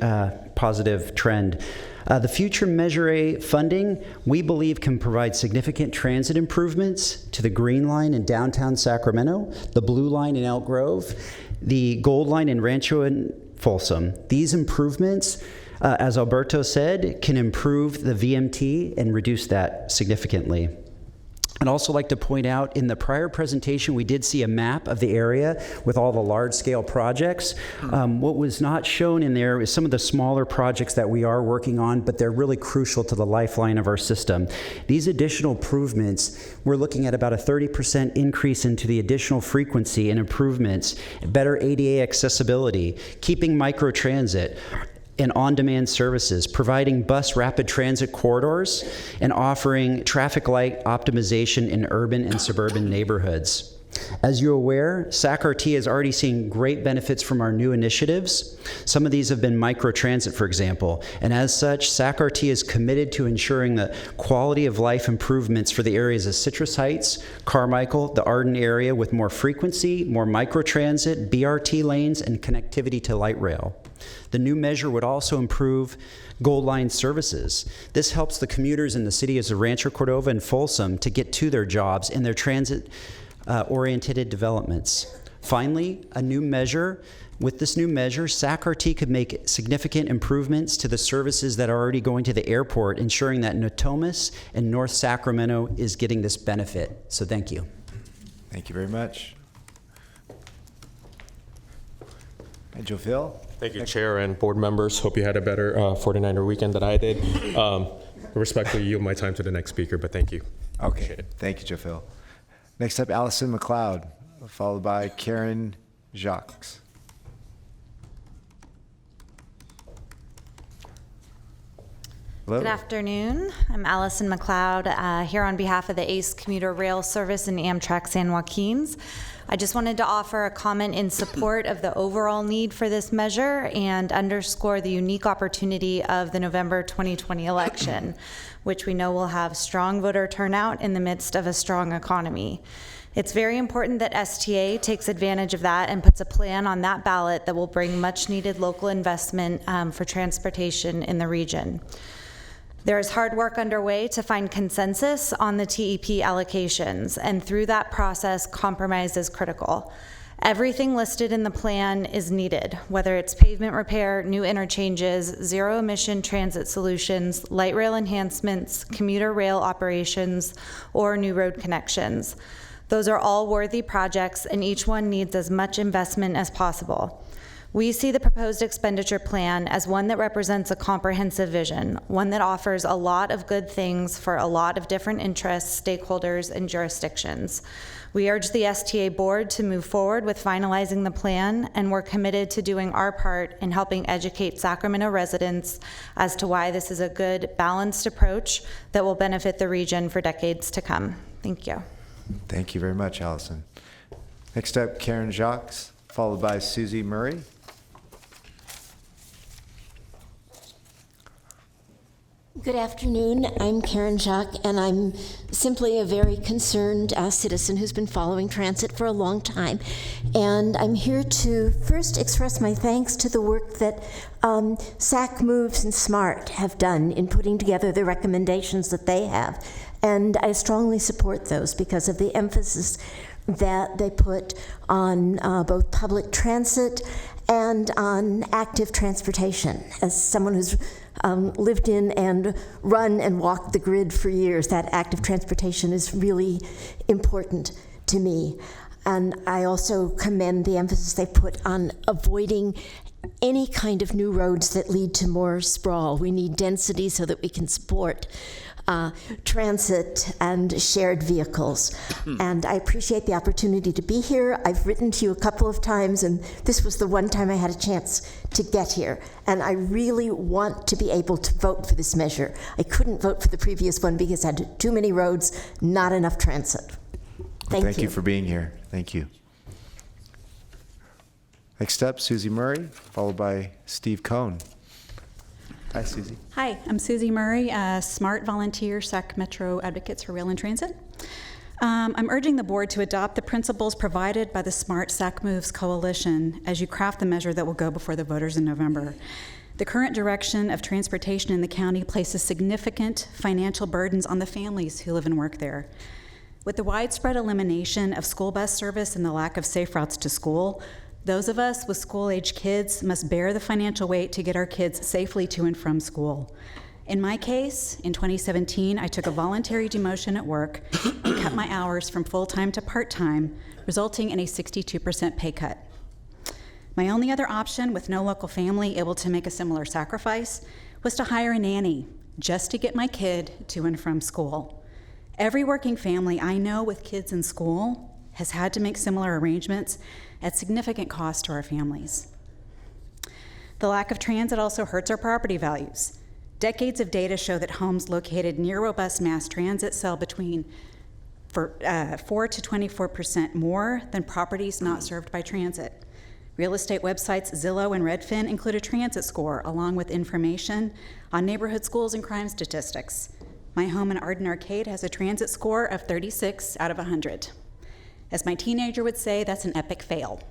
positive trend. The future Measure A funding, we believe, can provide significant transit improvements to the Green Line in downtown Sacramento, the Blue Line in Elk Grove, the Gold Line in Rancho and Folsom. These improvements, as Alberto said, can improve the VMT and reduce that significantly. I'd also like to point out, in the prior presentation, we did see a map of the area with all the large-scale projects. What was not shown in there is some of the smaller projects that we are working on, but they're really crucial to the lifeline of our system. These additional improvements, we're looking at about a 30% increase into the additional frequency and improvements, better ADA accessibility, keeping microtransit, and on-demand services, providing bus rapid transit corridors, and offering traffic light optimization in urban and suburban neighborhoods. As you're aware, SACRT has already seen great benefits from our new initiatives. Some of these have been microtransit, for example, and as such, SACRT is committed to ensuring the quality of life improvements for the areas of Citrus Heights, Carmichael, the Arden area with more frequency, more microtransit, BRT lanes, and connectivity to light rail. The new measure would also improve Gold Line services. This helps the commuters in the cities of Rancho Cordova and Folsom to get to their jobs in their transit-oriented developments. Finally, with this new measure, SAC-RT could make significant improvements to the services that are already going to the airport, ensuring that Natomas and North Sacramento is getting this benefit. So thank you. Thank you very much. And Joe Phil? Thank you, Chair and board members. Hope you had a better 49er weekend than I did. Respectfully yield my time to the next speaker, but thank you. Okay, thank you, Joe Phil. Next up, Allison McLeod, followed by Karen Jacques. Hello. Good afternoon. I'm Allison McLeod, here on behalf of the ACE Commuter Rail Service and Amtrak San Joaquins. I just wanted to offer a comment in support of the overall need for this measure and underscore the unique opportunity of the November 2020 election, which we know will have strong voter turnout in the midst of a strong economy. It's very important that STA takes advantage of that and puts a plan on that ballot that will bring much needed local investment for transportation in the region. There is hard work underway to find consensus on the TEP allocations, and through that process, compromise is critical. Everything listed in the plan is needed, whether it's pavement repair, new interchanges, zero-emission transit solutions, light rail enhancements, commuter rail operations, or new road connections. Those are all worthy projects, and each one needs as much investment as possible. We see the proposed expenditure plan as one that represents a comprehensive vision, one that offers a lot of good things for a lot of different interests, stakeholders, and jurisdictions. We urge the STA board to move forward with finalizing the plan, and we're committed to doing our part in helping educate Sacramento residents as to why this is a good, balanced approach that will benefit the region for decades to come. Thank you. Thank you very much, Allison. Next up, Karen Jacques, followed by Susie Murray. Good afternoon. I'm Karen Jacques, and I'm simply a very concerned citizen who's been following transit for a long time. And I'm here to first express my thanks to the work that SAC Moves and SMART have done in putting together the recommendations that they have. And I strongly support those because of the emphasis that they put on both public transit and on active transportation. As someone who's lived in and run and walked the grid for years, that active transportation is really important to me. And I also commend the emphasis they put on avoiding any kind of new roads that lead to more sprawl. We need density so that we can support transit and shared vehicles. And I appreciate the opportunity to be here. I've written to you a couple of times, and this was the one time I had a chance to get here. And I really want to be able to vote for this measure. I couldn't vote for the previous one because I had too many roads, not enough transit. Thank you for being here. Thank you. Next up, Susie Murray, followed by Steve Cohn. Hi, Susie. Hi, I'm Susie Murray, SMART volunteer, Sac Metro Advocates for Rail and Transit. I'm urging the board to adopt the principles provided by the SMART SAC Moves Coalition as you craft the measure that will go before the voters in November. The current direction of transportation in the county places significant financial burdens on the families who live and work there. With the widespread elimination of school bus service and the lack of safe routes to school, those of us with school-age kids must bear the financial weight to get our kids safely to and from school. In my case, in 2017, I took a voluntary demotion at work and cut my hours from full-time to part-time, resulting in a 62% pay cut. My only other option, with no local family able to make a similar sacrifice, was to hire a nanny just to get my kid to and from school. Every working family I know with kids in school has had to make similar arrangements at significant cost to our families. The lack of transit also hurts our property values. Decades of data show that homes located near robust mass transit sell between 4 to 24% more than properties not served by transit. Real estate websites Zillow and Redfin include a transit score along with information on neighborhood schools and crime statistics. My home in Arden Arcade has a transit score of 36 out of 100. As my teenager would say, that's an epic fail.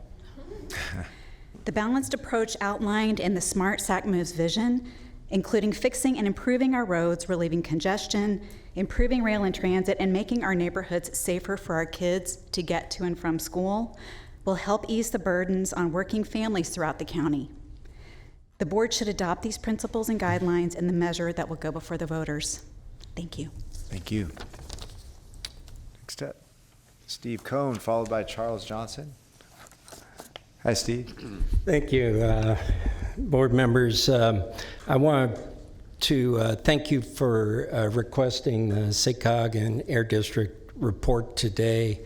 The balanced approach outlined in the Smart SAC Moves vision, including fixing and improving our roads, relieving congestion, improving rail and transit, and making our neighborhoods safer for our kids to get to and from school, will help ease the burdens on working families throughout the county. The board should adopt these principles and guidelines in the measure that will go before the voters. Thank you. Thank you. Next up, Steve Cohn, followed by Charles Johnson. Hi, Steve. Thank you, board members. I want to thank you for requesting the SACOG and Air District report today.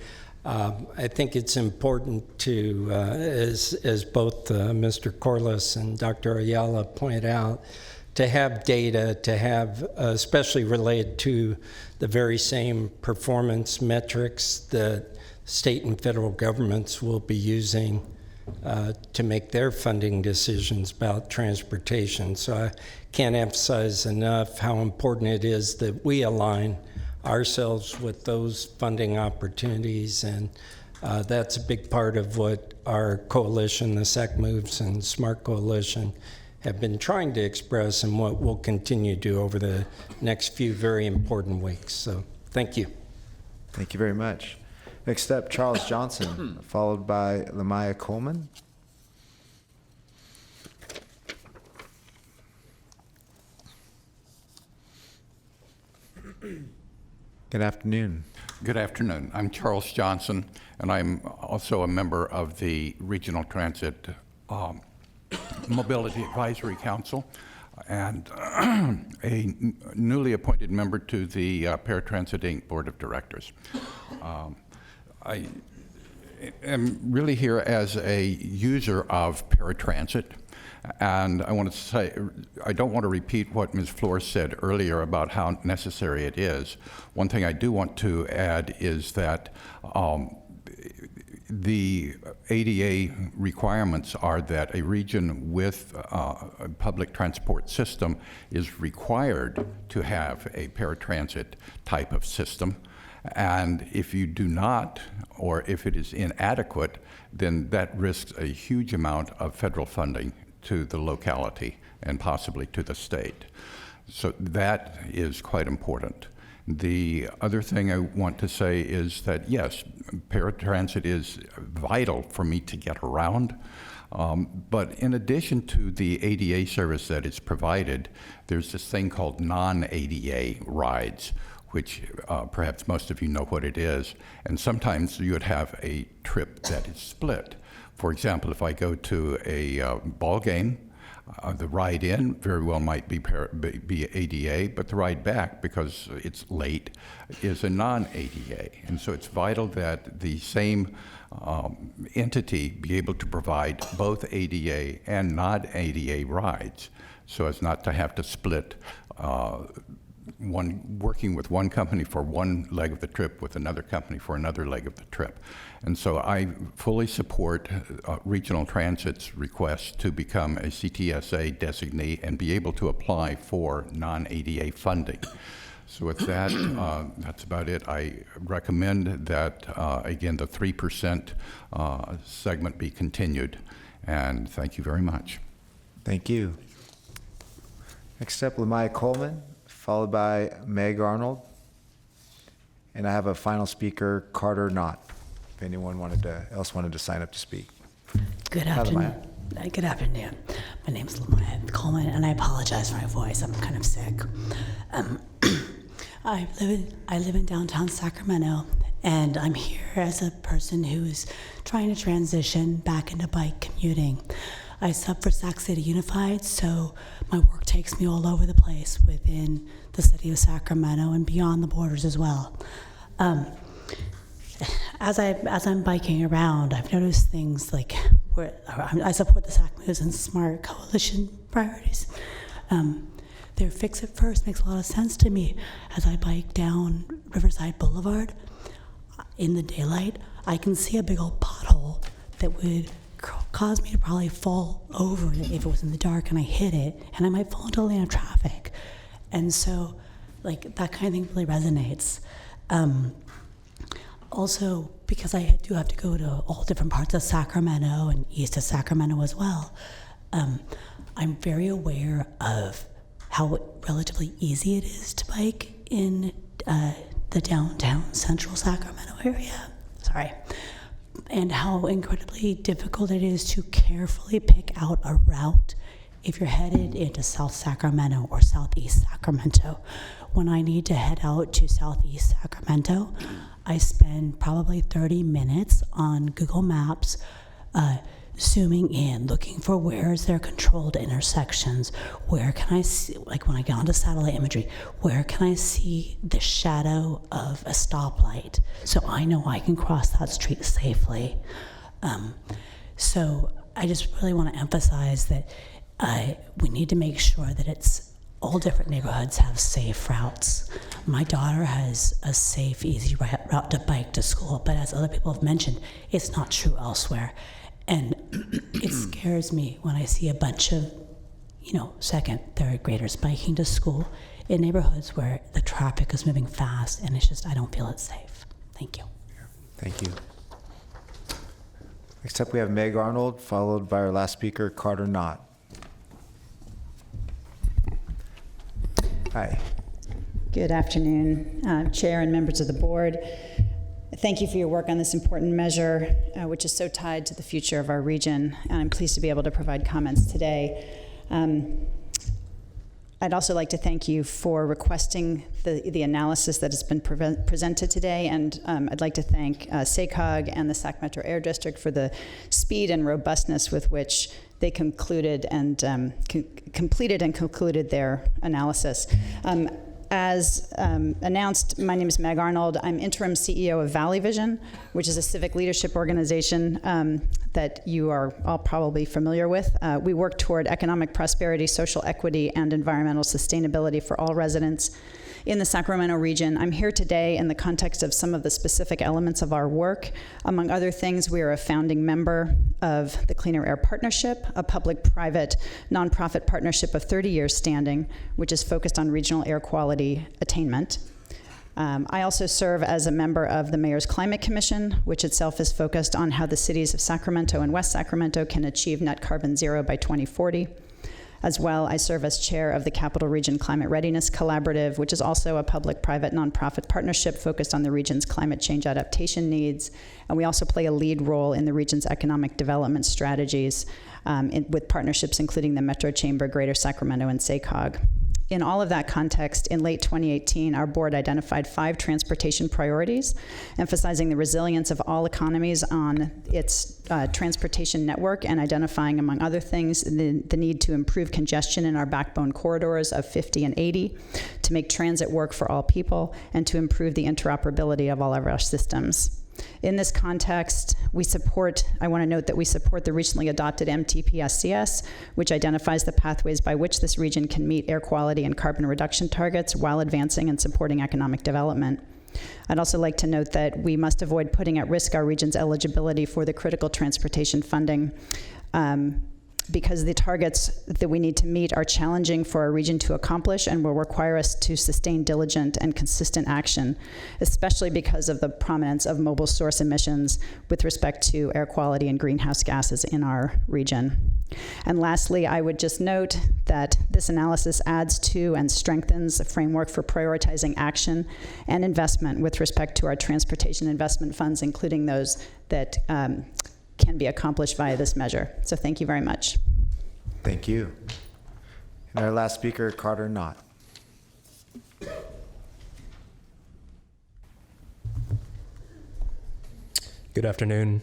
I think it's important to, as both Mr. Corliss and Dr. Ayala pointed out, to have data, to have, especially related to the very same performance metrics that state and federal governments will be using to make their funding decisions about transportation. So I can't emphasize enough how important it is that we align ourselves with those funding opportunities, and that's a big part of what our coalition, the SAC Moves and SMART Coalition, have been trying to express and what we'll continue to do over the next few very important weeks. So thank you. Thank you very much. Next up, Charles Johnson, followed by Lamaya Coleman. Good afternoon. Good afternoon. I'm Charles Johnson, and I'm also a member of the Regional Transit Mobility Advisory Council and a newly appointed member to the Paratransit Inc. Board of Directors. I am really here as a user of paratransit, and I want to say, I don't want to repeat what Ms. Flores said earlier about how necessary it is. One thing I do want to add is that the ADA requirements are that a region with a public transport system is required to have a paratransit type of system. And if you do not, or if it is inadequate, then that risks a huge amount of federal funding to the locality and possibly to the state. So that is quite important. The other thing I want to say is that, yes, paratransit is vital for me to get around. But in addition to the ADA service that is provided, there's this thing called non-ADA rides, which perhaps most of you know what it is. And sometimes you would have a trip that is split. For example, if I go to a ball game, the ride in very well might be ADA, but the ride back, because it's late, is a non-ADA. And so it's vital that the same entity be able to provide both ADA and non-ADA rides, so as not to have to split working with one company for one leg of the trip with another company for another leg of the trip. And so I fully support Regional Transit's request to become a CTSA designee and be able to apply for non-ADA funding. So with that, that's about it. I recommend that, again, the 3% segment be continued. And thank you very much. Thank you. Next up, Lamaya Coleman, followed by Meg Arnold. And I have a final speaker, Carter Knott, if anyone else wanted to sign up to speak. Good afternoon. Good afternoon. My name is Lamaya Coleman, and I apologize for my voice. I'm kind of sick. I live in downtown Sacramento, and I'm here as a person who is trying to transition back into bike commuting. I sub for Sac City Unified, so my work takes me all over the place within the city of Sacramento and beyond the borders as well. As I'm biking around, I've noticed things like where I support the SAC Moves and SMART Coalition priorities. Their Fix It First makes a lot of sense to me. As I bike down Riverside Boulevard in the daylight, I can see a big old pothole that would cause me to probably fall over if it was in the dark and I hit it, and I might fall into a lane of traffic. And so, like, that kind of thing really resonates. Also, because I do have to go to all different parts of Sacramento and east of Sacramento as well, I'm very aware of how relatively easy it is to bike in the downtown central Sacramento area. Sorry. And how incredibly difficult it is to carefully pick out a route if you're headed into South Sacramento or Southeast Sacramento. When I need to head out to Southeast Sacramento, I spend probably 30 minutes on Google Maps, zooming in, looking for where is there controlled intersections, where can I see, like when I get onto satellite imagery, where can I see the shadow of a stoplight so I know I can cross that street safely. So I just really want to emphasize that we need to make sure that it's all different neighborhoods have safe routes. My daughter has a safe, easy route to bike to school, but as other people have mentioned, it's not true elsewhere. And it scares me when I see a bunch of, second, third graders biking to school in neighborhoods where the traffic is moving fast, and it's just, I don't feel it's safe. Thank you. Thank you. Next up, we have Meg Arnold, followed by our last speaker, Carter Knott. Hi. Good afternoon, Chair and members of the board. Thank you for your work on this important measure, which is so tied to the future of our region, and I'm pleased to be able to provide comments today. I'd also like to thank you for requesting the analysis that has been presented today, and I'd like to thank SACOG and the Sac Metro Air District for the speed and robustness with which they concluded and completed and concluded their analysis. As announced, my name is Meg Arnold. I'm interim CEO of Valley Vision, which is a civic leadership organization that you are all probably familiar with. We work toward economic prosperity, social equity, and environmental sustainability for all residents in the Sacramento region. I'm here today in the context of some of the specific elements of our work. Among other things, we are a founding member of the Cleaner Air Partnership, a public-private nonprofit partnership of 30 years standing, which is focused on regional air quality attainment. I also serve as a member of the Mayor's Climate Commission, which itself is focused on how the cities of Sacramento and West Sacramento can achieve net carbon zero by 2040. As well, I serve as chair of the Capital Region Climate Readiness Collaborative, which is also a public-private nonprofit partnership focused on the region's climate change adaptation needs. And we also play a lead role in the region's economic development strategies with partnerships including the Metro Chamber, Greater Sacramento, and SACOG. In all of that context, in late 2018, our board identified 5 transportation priorities, emphasizing the resilience of all economies on its transportation network and identifying, among other things, the need to improve congestion in our backbone corridors of 50 and 80, to make transit work for all people, and to improve the interoperability of all of our systems. In this context, I want to note that we support the recently adopted MTP-SCS, which identifies the pathways by which this region can meet air quality and carbon reduction targets while advancing and supporting economic development. I'd also like to note that we must avoid putting at risk our region's eligibility for the critical transportation funding because the targets that we need to meet are challenging for our region to accomplish and will require us to sustain diligent and consistent action, especially because of the prominence of mobile source emissions with respect to air quality and greenhouse gases in our region. And lastly, I would just note that this analysis adds to and strengthens a framework for prioritizing action and investment with respect to our transportation investment funds, including those that can be accomplished via this measure. So thank you very much. Thank you. And our last speaker, Carter Knott. Good afternoon.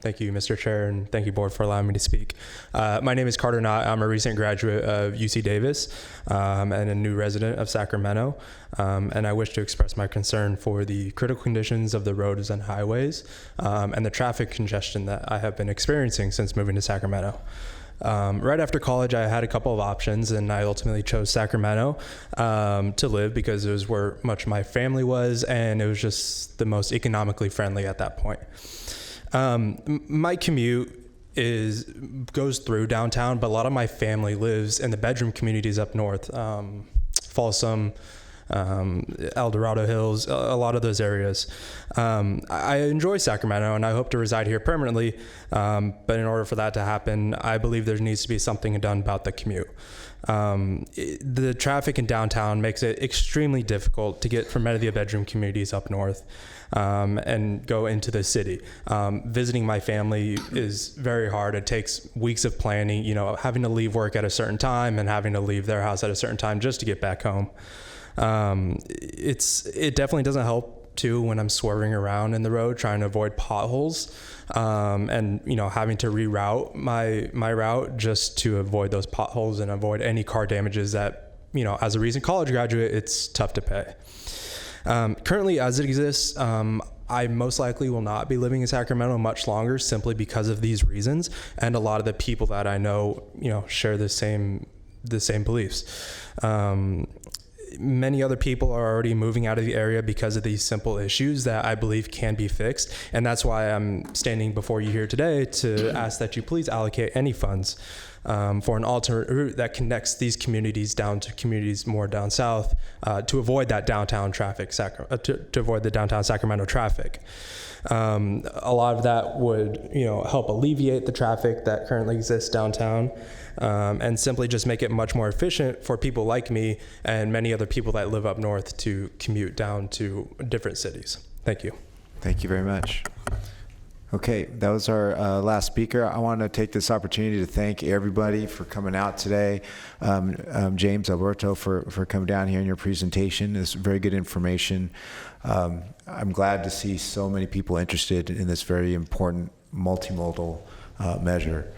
Thank you, Mr. Chair, and thank you, Board, for allowing me to speak. My name is Carter Knott. I'm a recent graduate of UC Davis and a new resident of Sacramento, and I wish to express my concern for the critical conditions of the roads and highways and the traffic congestion that I have been experiencing since moving to Sacramento. Right after college, I had a couple of options, and I ultimately chose Sacramento to live because it was where much of my family was, and it was just the most economically friendly at that point. My commute goes through downtown, but a lot of my family lives in the bedroom communities up north, Folsom, El Dorado Hills, a lot of those areas. I enjoy Sacramento and I hope to reside here permanently, but in order for that to happen, I believe there needs to be something done about the commute. The traffic in downtown makes it extremely difficult to get from many of the bedroom communities up north and go into the city. Visiting my family is very hard. It takes weeks of planning, having to leave work at a certain time and having to leave their house at a certain time just to get back home. It definitely doesn't help too when I'm swerving around in the road trying to avoid potholes and having to reroute my route just to avoid those potholes and avoid any car damages that as a recent college graduate it's tough to pay. Currently as it exists, I most likely will not be living in Sacramento much longer simply because of these reasons, and a lot of the people that I know share the same beliefs. Many other people are already moving out of the area because of these simple issues that I believe can be fixed. And that's why I'm standing before you here today to ask that you please allocate any funds for an alternate route that connects these communities down to communities more down south to avoid that downtown traffic, to avoid the downtown Sacramento traffic. A lot of that would, help alleviate the traffic that currently exists downtown. And simply just make it much more efficient for people like me and many other people that live up north to commute down to different cities. Thank you. Thank you very much. Okay, that was our last speaker. I want to take this opportunity to thank everybody for coming out today. James, Alberto, for coming down here in your presentation. It's very good information. I'm glad to see so many people interested in this very important multimodal measure.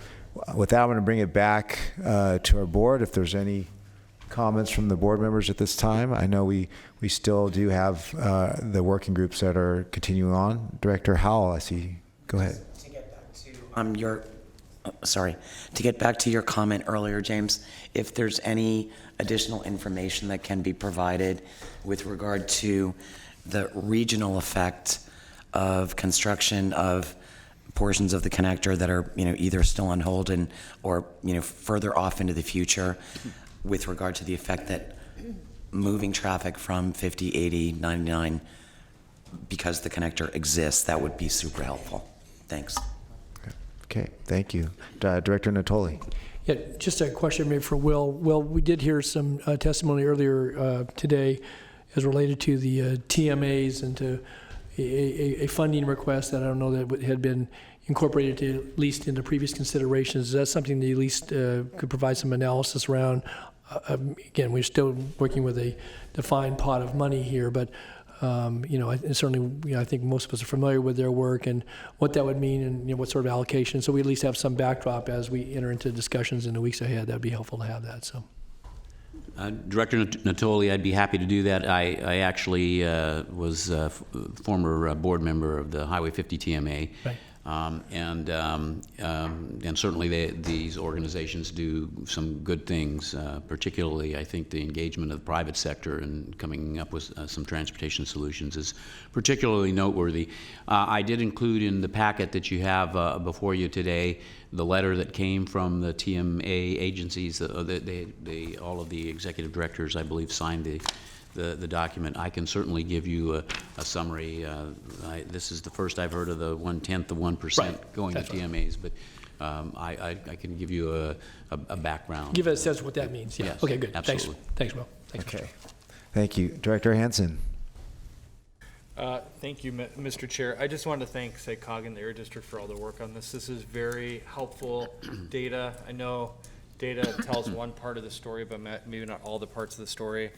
With that, I'm going to bring it back to our board. If there's any comments from the board members at this time, I know we still do have the working groups that are continuing on. Director Howell, I see. Go ahead. To get back to get back to your comment earlier, James, if there's any additional information that can be provided with regard to the regional effect of construction of portions of the connector that are, either still on hold or further off into the future, with regard to the effect that moving traffic from 50, 80, 99, because the connector exists, that would be super helpful. Thanks. Okay, thank you. Director Natoli. Yeah, just a question maybe for Will. Will, we did hear some testimony earlier today as related to the TMAs and to a funding request that I don't know that had been incorporated at least into previous considerations. Is that something that you at least could provide some analysis around? Again, we're still working with a defined pot of money here, but certainly, I think most of us are familiar with their work and what that would mean and what sort of allocation. So we at least have some backdrop as we enter into discussions in the weeks ahead. That'd be helpful to have that. So. Director Natoli, I'd be happy to do that. I actually was a former board member of the Highway 50 TMA. Right. And certainly these organizations do some good things, particularly I think the engagement of the private sector and coming up with some transportation solutions is particularly noteworthy. I did include in the packet that you have before you today the letter that came from the TMA agencies. All of the executive directors, I believe, signed the document. I can certainly give you a summary. This is the first I've heard of the 1/10 of 1% going to TMAs, but I can give you a background. Give us a sense of what that means. Yeah. Yes, okay, good. absolutely. Thanks, Will. Thanks, okay. Thank you. Director Hansen. Thank you, Mr. Chair. I just wanted to thank SACOG and the Air District for all the work on this. This is very helpful data. I know data tells one part of the story, but maybe not all the parts of the story.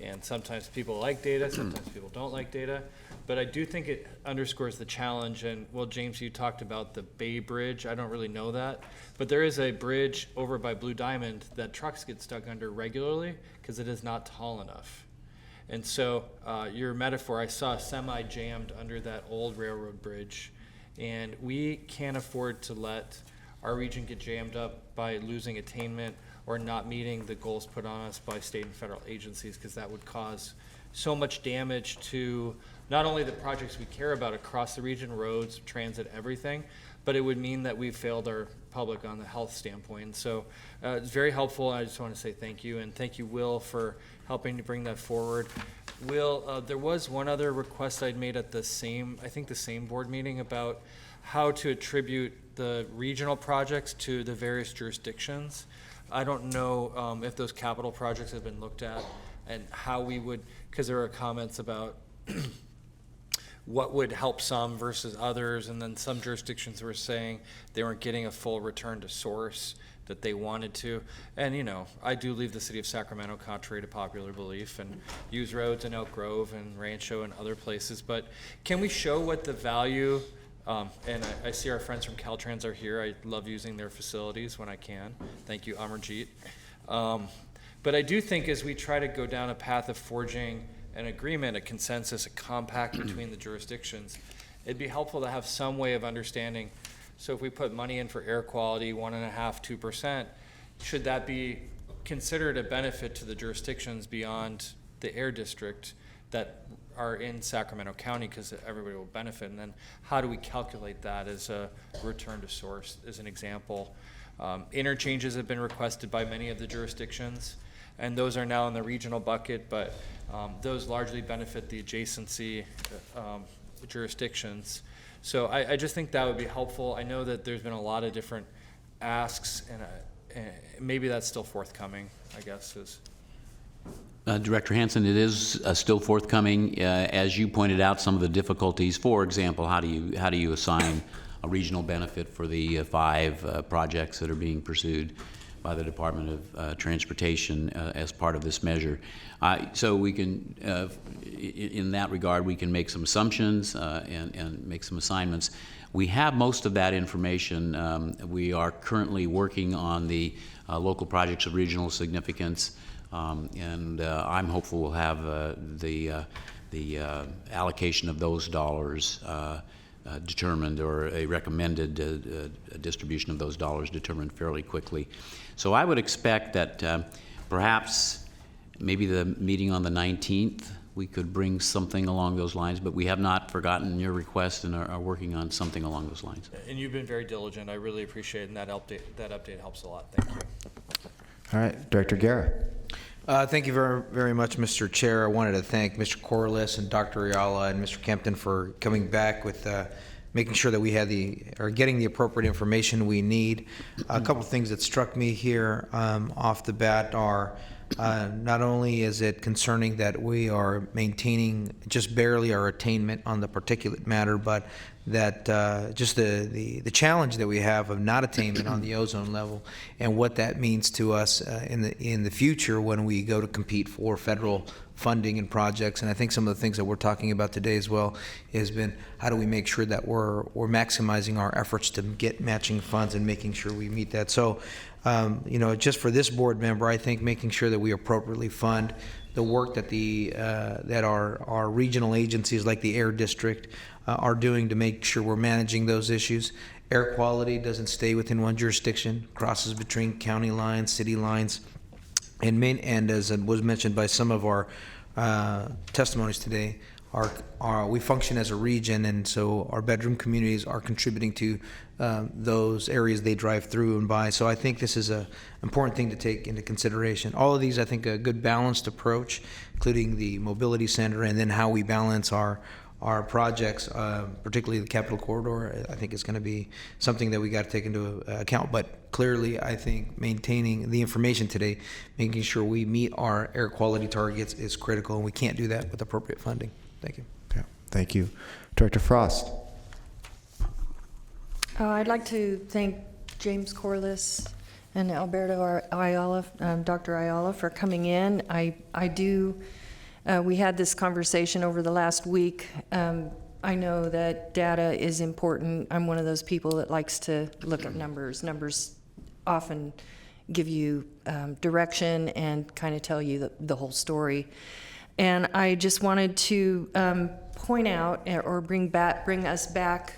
And sometimes people like data, sometimes people don't like data. But I do think it underscores the challenge. And, well, James, you talked about the Bay Bridge. I don't really know that. But there is a bridge over by Blue Diamond that trucks get stuck under regularly because it is not tall enough. And so your metaphor, I saw a semi jammed under that old railroad bridge. And we can't afford to let our region get jammed up by losing attainment or not meeting the goals put on us by state and federal agencies, because that would cause so much damage to not only the projects we care about across the region, roads, transit, everything, but it would mean that we failed our public on the health standpoint. So it's very helpful. I just want to say thank you, and thank you, Will, for helping to bring that forward. Will, there was one other request I'd made at the same board meeting about how to attribute the regional projects to the various jurisdictions. I don't know if those capital projects have been looked at and how we would, because there are comments about what would help some versus others, and then some jurisdictions were saying they weren't getting a full return to source that they wanted to. And you know, I do leave the city of Sacramento contrary to popular belief and use roads in Elk Grove and Rancho and other places, but can we show what the value, and I see our friends from Caltrans are here. I love using their facilities when I can. Thank you, Amarjeet. But I do think as we try to go down a path of forging an agreement, a consensus, a compact between the jurisdictions, it'd be helpful to have some way of understanding. So if we put money in for air quality, 1.5%, 2%, should that be considered a benefit to the jurisdictions beyond the air district that are in Sacramento County, because everybody will benefit? And then how do we calculate that as a return to source, as an example? Interchanges have been requested by many of the jurisdictions, and those are now in the regional bucket, but those largely benefit the adjacency jurisdictions. So I just think that would be helpful. I know that there's been a lot of different asks, and maybe that's still forthcoming, I guess. Director Hansen, it is still forthcoming. As you pointed out, some of the difficulties, for example, how do you assign a regional benefit for the 5 projects that are being pursued by the Department of Transportation as part of this measure. So we can, in that regard, we can make some assumptions and make some assignments. We have most of that information. We are currently working on the local projects of regional significance, and I'm hopeful we'll have the allocation of those dollars determined, or a recommended distribution of those dollars determined fairly quickly. So I would expect that perhaps maybe the meeting on the 19th, we could bring something along those lines, but we have not forgotten your request and are working on something along those lines. And you've been very diligent. I really appreciate it, and that update helps a lot. Thank you. All right, Director Guerra. Thank you very, very much, Mr. Chair. I wanted to thank Mr. Corliss and Dr. Ayala and Mr. Kempton for coming back with making sure that we had getting the appropriate information we need. A couple of things that struck me here off the bat are not only is it concerning that we are maintaining just barely our attainment on the particulate matter, but that just the challenge that we have of not attainment on the ozone level, and what that means to us in the future when we go to compete for federal funding and projects. And I think some of the things that we're talking about today as well has been how do we make sure that we're maximizing our efforts to get matching funds and making sure we meet that. So just for this board member, I think making sure that we appropriately fund the work that that our regional agencies like the Air District are doing to make sure we're managing those issues. Air quality doesn't stay within one jurisdiction, crosses between county lines, city lines, and as was mentioned by some of our testimonies today, we function as a region, and so our bedroom communities are contributing to those areas they drive through and by. So I think this is an important thing to take into consideration. All of these, I think, a good balanced approach, including the mobility center, and then how we balance our projects, particularly the Capital Corridor, I think is going to be something that we got to take into account. But clearly, I think maintaining the information today, making sure we meet our air quality targets is critical, and we can't do that with appropriate funding. Thank you. Okay. Thank you. Director Frost. I'd like to thank James Corliss and Alberto Ayala, Dr. Ayala, for coming in. We had this conversation over the last week. I know that data is important. I'm one of those people that likes to look at numbers. Numbers often give you direction and kind of tell you the whole story. And I just wanted to point out or bring us back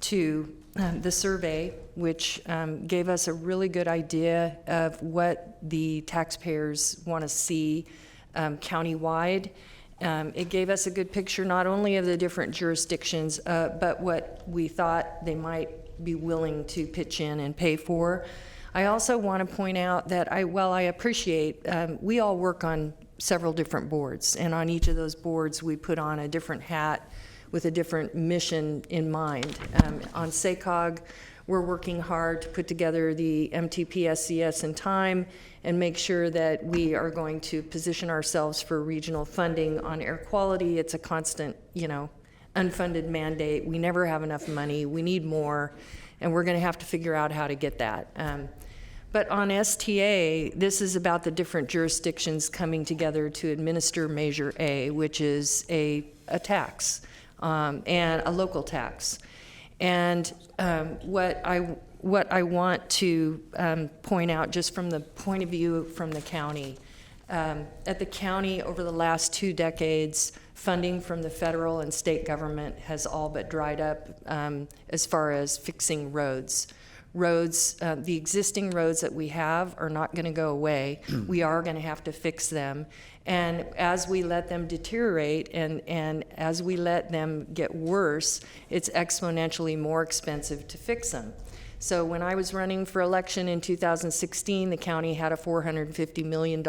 to the survey, which gave us a really good idea of what the taxpayers want to see countywide. It gave us a good picture not only of the different jurisdictions, but what we thought they might be willing to pitch in and pay for. I also want to point out that while I appreciate, we all work on several different boards, and on each of those boards we put on a different hat with a different mission in mind. On SACOG, we're working hard to put together the MTP SCS in time and make sure that we are going to position ourselves for regional funding. On air quality, it's a constant, unfunded mandate. We never have enough money. We need more, and we're going to have to figure out how to get that. But on STA, this is about the different jurisdictions coming together to administer Measure A, which is a tax, and a local tax. And what I want to point out, just from the point of view from the county, at the county over the last 2 decades, funding from the federal and state government has all but dried up as far as fixing roads. The existing roads that we have are not going to go away. We are going to have to fix them. And as we let them deteriorate and as we let them get worse, it's exponentially more expensive to fix them. So when I was running for election in 2016, the county had a $450 million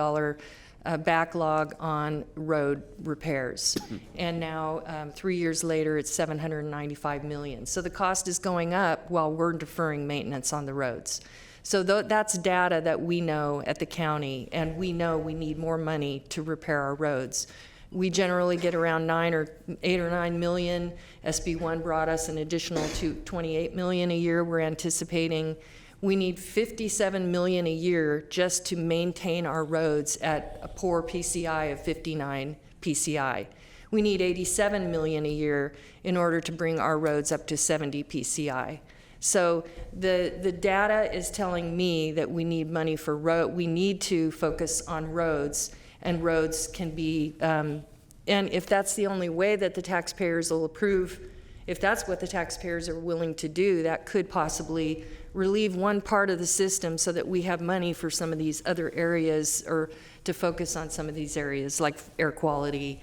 backlog on road repairs. And now, 3 years later, it's $795 million. So the cost is going up while we're deferring maintenance on the roads. So that's data that we know at the county, and we know we need more money to repair our roads. We generally get around 8 or 9 million. SB1 brought us an additional 28 million a year. We're anticipating we need 57 million a year just to maintain our roads at a poor PCI of 59 PCI. We need 87 million a year in order to bring our roads up to 70 PCI. So the data is telling me that we need money for we need to focus on roads, and roads can be, and if that's the only way that the taxpayers will approve, if that's what the taxpayers are willing to do, that could possibly relieve one part of the system so that we have money for some of these other areas, or to focus on some of these areas like air quality.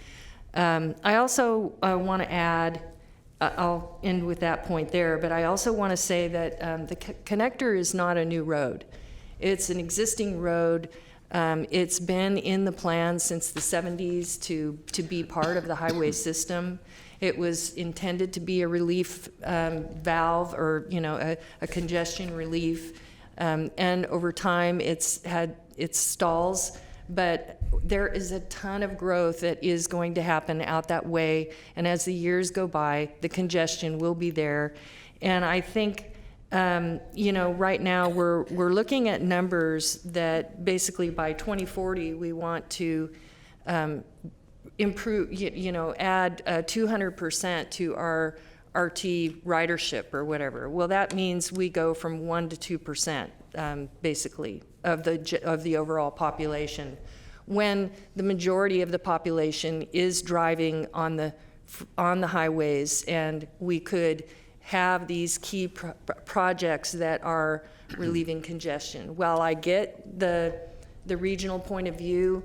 I also want to add, I'll end with that point there, but I also want to say that the connector is not a new road. It's an existing road. It's been in the plan since the 70s to be part of the highway system. It was intended to be a relief valve, or a congestion relief, and over time it's had its stalls, but there is a ton of growth that is going to happen out that way, and as the years go by, the congestion will be there. And I think right now we're looking at numbers that basically by 2040 we want to improve, add 200% to our RT ridership or whatever. Well, that means we go from 1 to 2%, basically, of the overall population, when the majority of the population is driving on the highways, and we could have these key projects that are relieving congestion. While I get the regional point of view,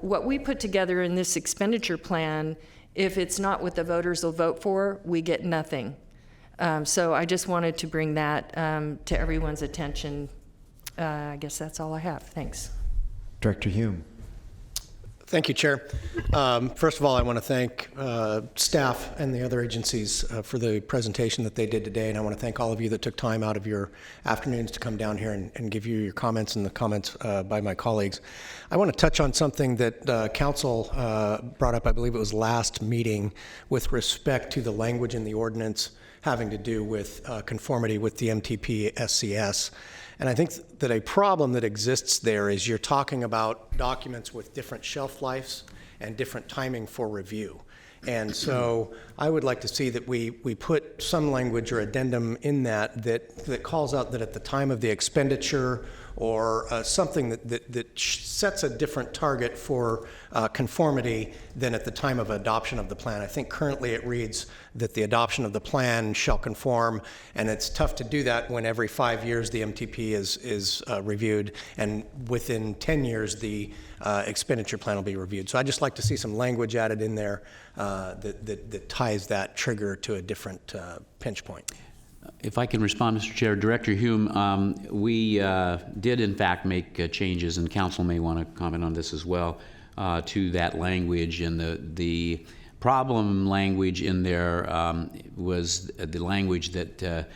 what we put together in this expenditure plan, if it's not what the voters will vote for, we get nothing. So I just wanted to bring that to everyone's attention. I guess that's all I have. Thanks. Director Hume. Thank you, Chair. First of all, I want to thank staff and the other agencies for the presentation that they did today, and I want to thank all of you that took time out of your afternoons to come down here and give you your comments and the comments by my colleagues. I want to touch on something that Council brought up, I believe it was last meeting, with respect to the language in the ordinance having to do with conformity with the MTP SCS. And I think that a problem that exists there is you're talking about documents with different shelf lives and different timing for review. And so I would like to see that we put some language or addendum in that calls out that at the time of the expenditure, or something that sets a different target for conformity than at the time of adoption of the plan. I think currently it reads that the adoption of the plan shall conform, and it's tough to do that when every 5 years the MTP is reviewed, and within 10 years the expenditure plan will be reviewed. So I'd just like to see some language added in there that ties that trigger to a different pinch point. If I can respond, Mr. Chair, Director Hume, we did in fact make changes, and council may want to comment on this as well, to that language. And the problem language in there was the language that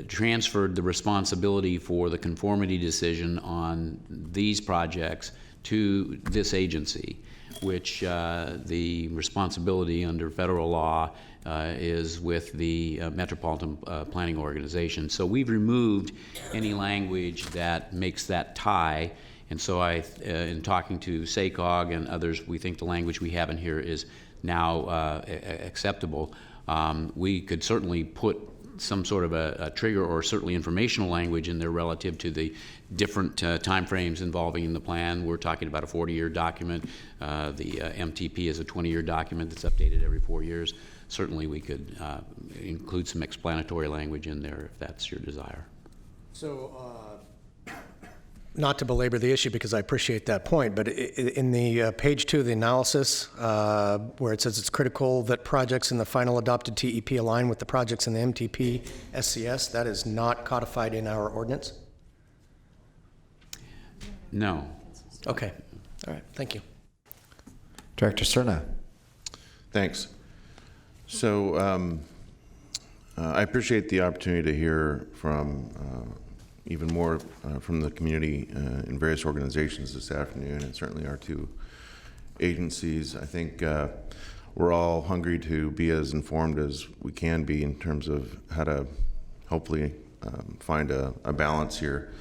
transferred the responsibility for the conformity decision on these projects to this agency, which the responsibility under federal law is with the Metropolitan Planning Organization. So we've removed any language that makes that tie. And so in talking to SACOG and others, we think the language we have in here is now acceptable. We could certainly put some sort of a trigger or certainly informational language in there relative to the different timeframes involving in the plan. We're talking about a 40-year document. The MTP is a 20-year document that's updated every 4 years. Certainly we could include some explanatory language in there if that's your desire. So, not to belabor the issue because I appreciate that point, but in the page 2 of the analysis, where it says it's critical that projects in the final adopted TEP align with the projects in the MTP SCS, that is not codified in our ordinance? No. Okay. All right. Thank you. Director Cerna. Thanks. So I appreciate the opportunity to hear from even more from the community in various organizations this afternoon, and certainly our two agencies. I think we're all hungry to be as informed as we can be in terms of how to hopefully find a balance here.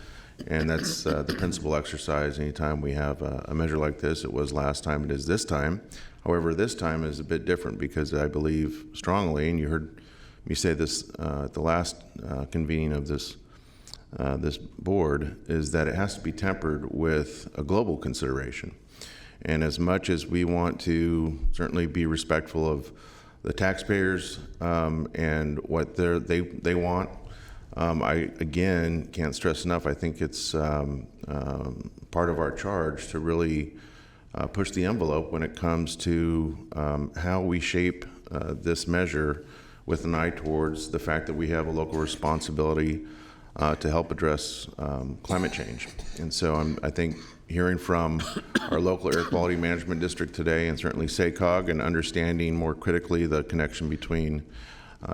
And that's the principal exercise anytime we have a measure like this. It was last time, it is this time. However, this time is a bit different because I believe strongly, and you heard me say this at the last convening of this board, is that it has to be tempered with a global consideration. And as much as we want to certainly be respectful of the taxpayers and what they want, I again can't stress enough, I think it's part of our charge to really push the envelope when it comes to how we shape this measure with an eye towards the fact that we have a local responsibility to help address climate change. And so I think hearing from our local air quality management district today, and certainly SACOG, and understanding more critically the connection between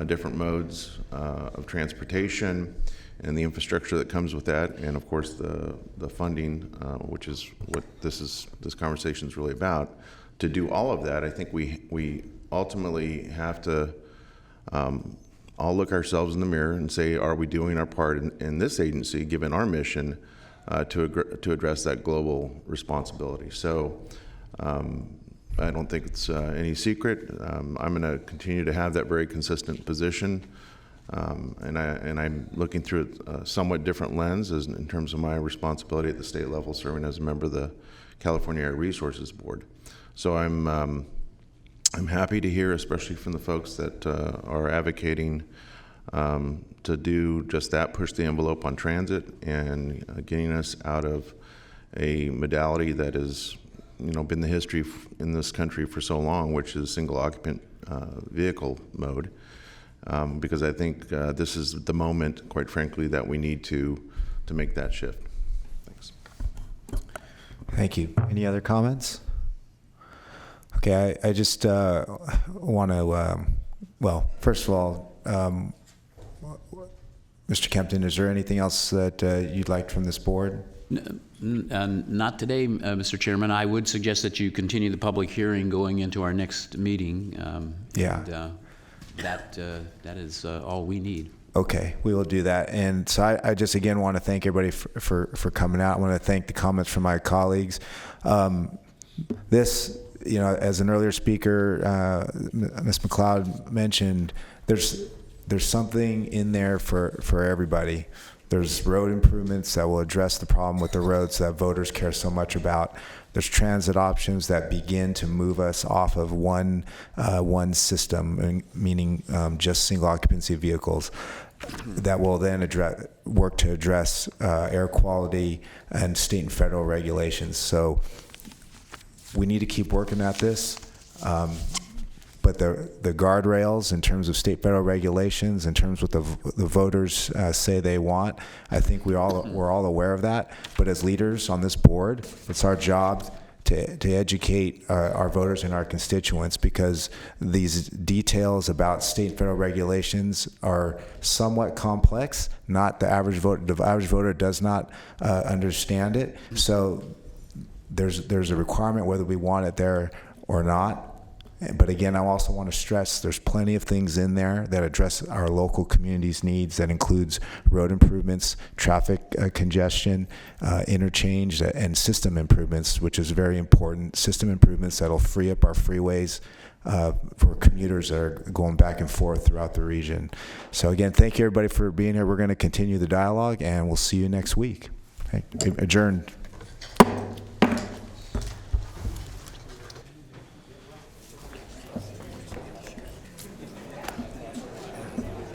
different modes of transportation and the infrastructure that comes with that, and of course the funding, which is what this conversation is really about. To do all of that, I think we ultimately have to all look ourselves in the mirror and say, are we doing our part in this agency, given our mission, to address that global responsibility? So I don't think it's any secret. I'm going to continue to have that very consistent position. And I'm looking through a somewhat different lens in terms of my responsibility at the state level, serving as a member of the California Air Resources Board. So I'm happy to hear, especially from the folks that are advocating to do just that, push the envelope on transit and getting us out of a modality that has been the history in this country for so long, which is single occupant vehicle mode. Because I think this is the moment, quite frankly, that we need to make that shift. Thanks. Thank you. Any other comments? Okay, I just want to, well, first of all, Mr. Kempton, is there anything else that you'd like from this board? Not today, Mr. Chairman. I would suggest that you continue the public hearing going into our next meeting. Yeah. And, that is all we need. Okay, we will do that. And so I just again want to thank everybody for coming out. I want to thank the comments from my colleagues. This, as an earlier speaker, Ms. McLeod mentioned, there's something in there for everybody. There's road improvements that will address the problem with the roads that voters care so much about. There's transit options that begin to move us off of one system, meaning just single occupancy vehicles, that will then work to address air quality and state and federal regulations. So we need to keep working at this. but the guardrails in terms of state federal regulations, in terms of what the voters say they want, I think we're all aware of that. But as leaders on this board, it's our job to educate our voters and our constituents, because these details about state and federal regulations are somewhat complex. Not the average voter. The average voter does not understand it. So there's a requirement whether we want it there or not. But again, I also want to stress there's plenty of things in there that address our local community's needs. That includes road improvements, traffic congestion, interchange, and system improvements, which is very important. System improvements that'll free up our freeways for commuters that are going back and forth throughout the region. So again, thank you everybody for being here. We're going to continue the dialogue, and we'll see you next week. Okay. Adjourned.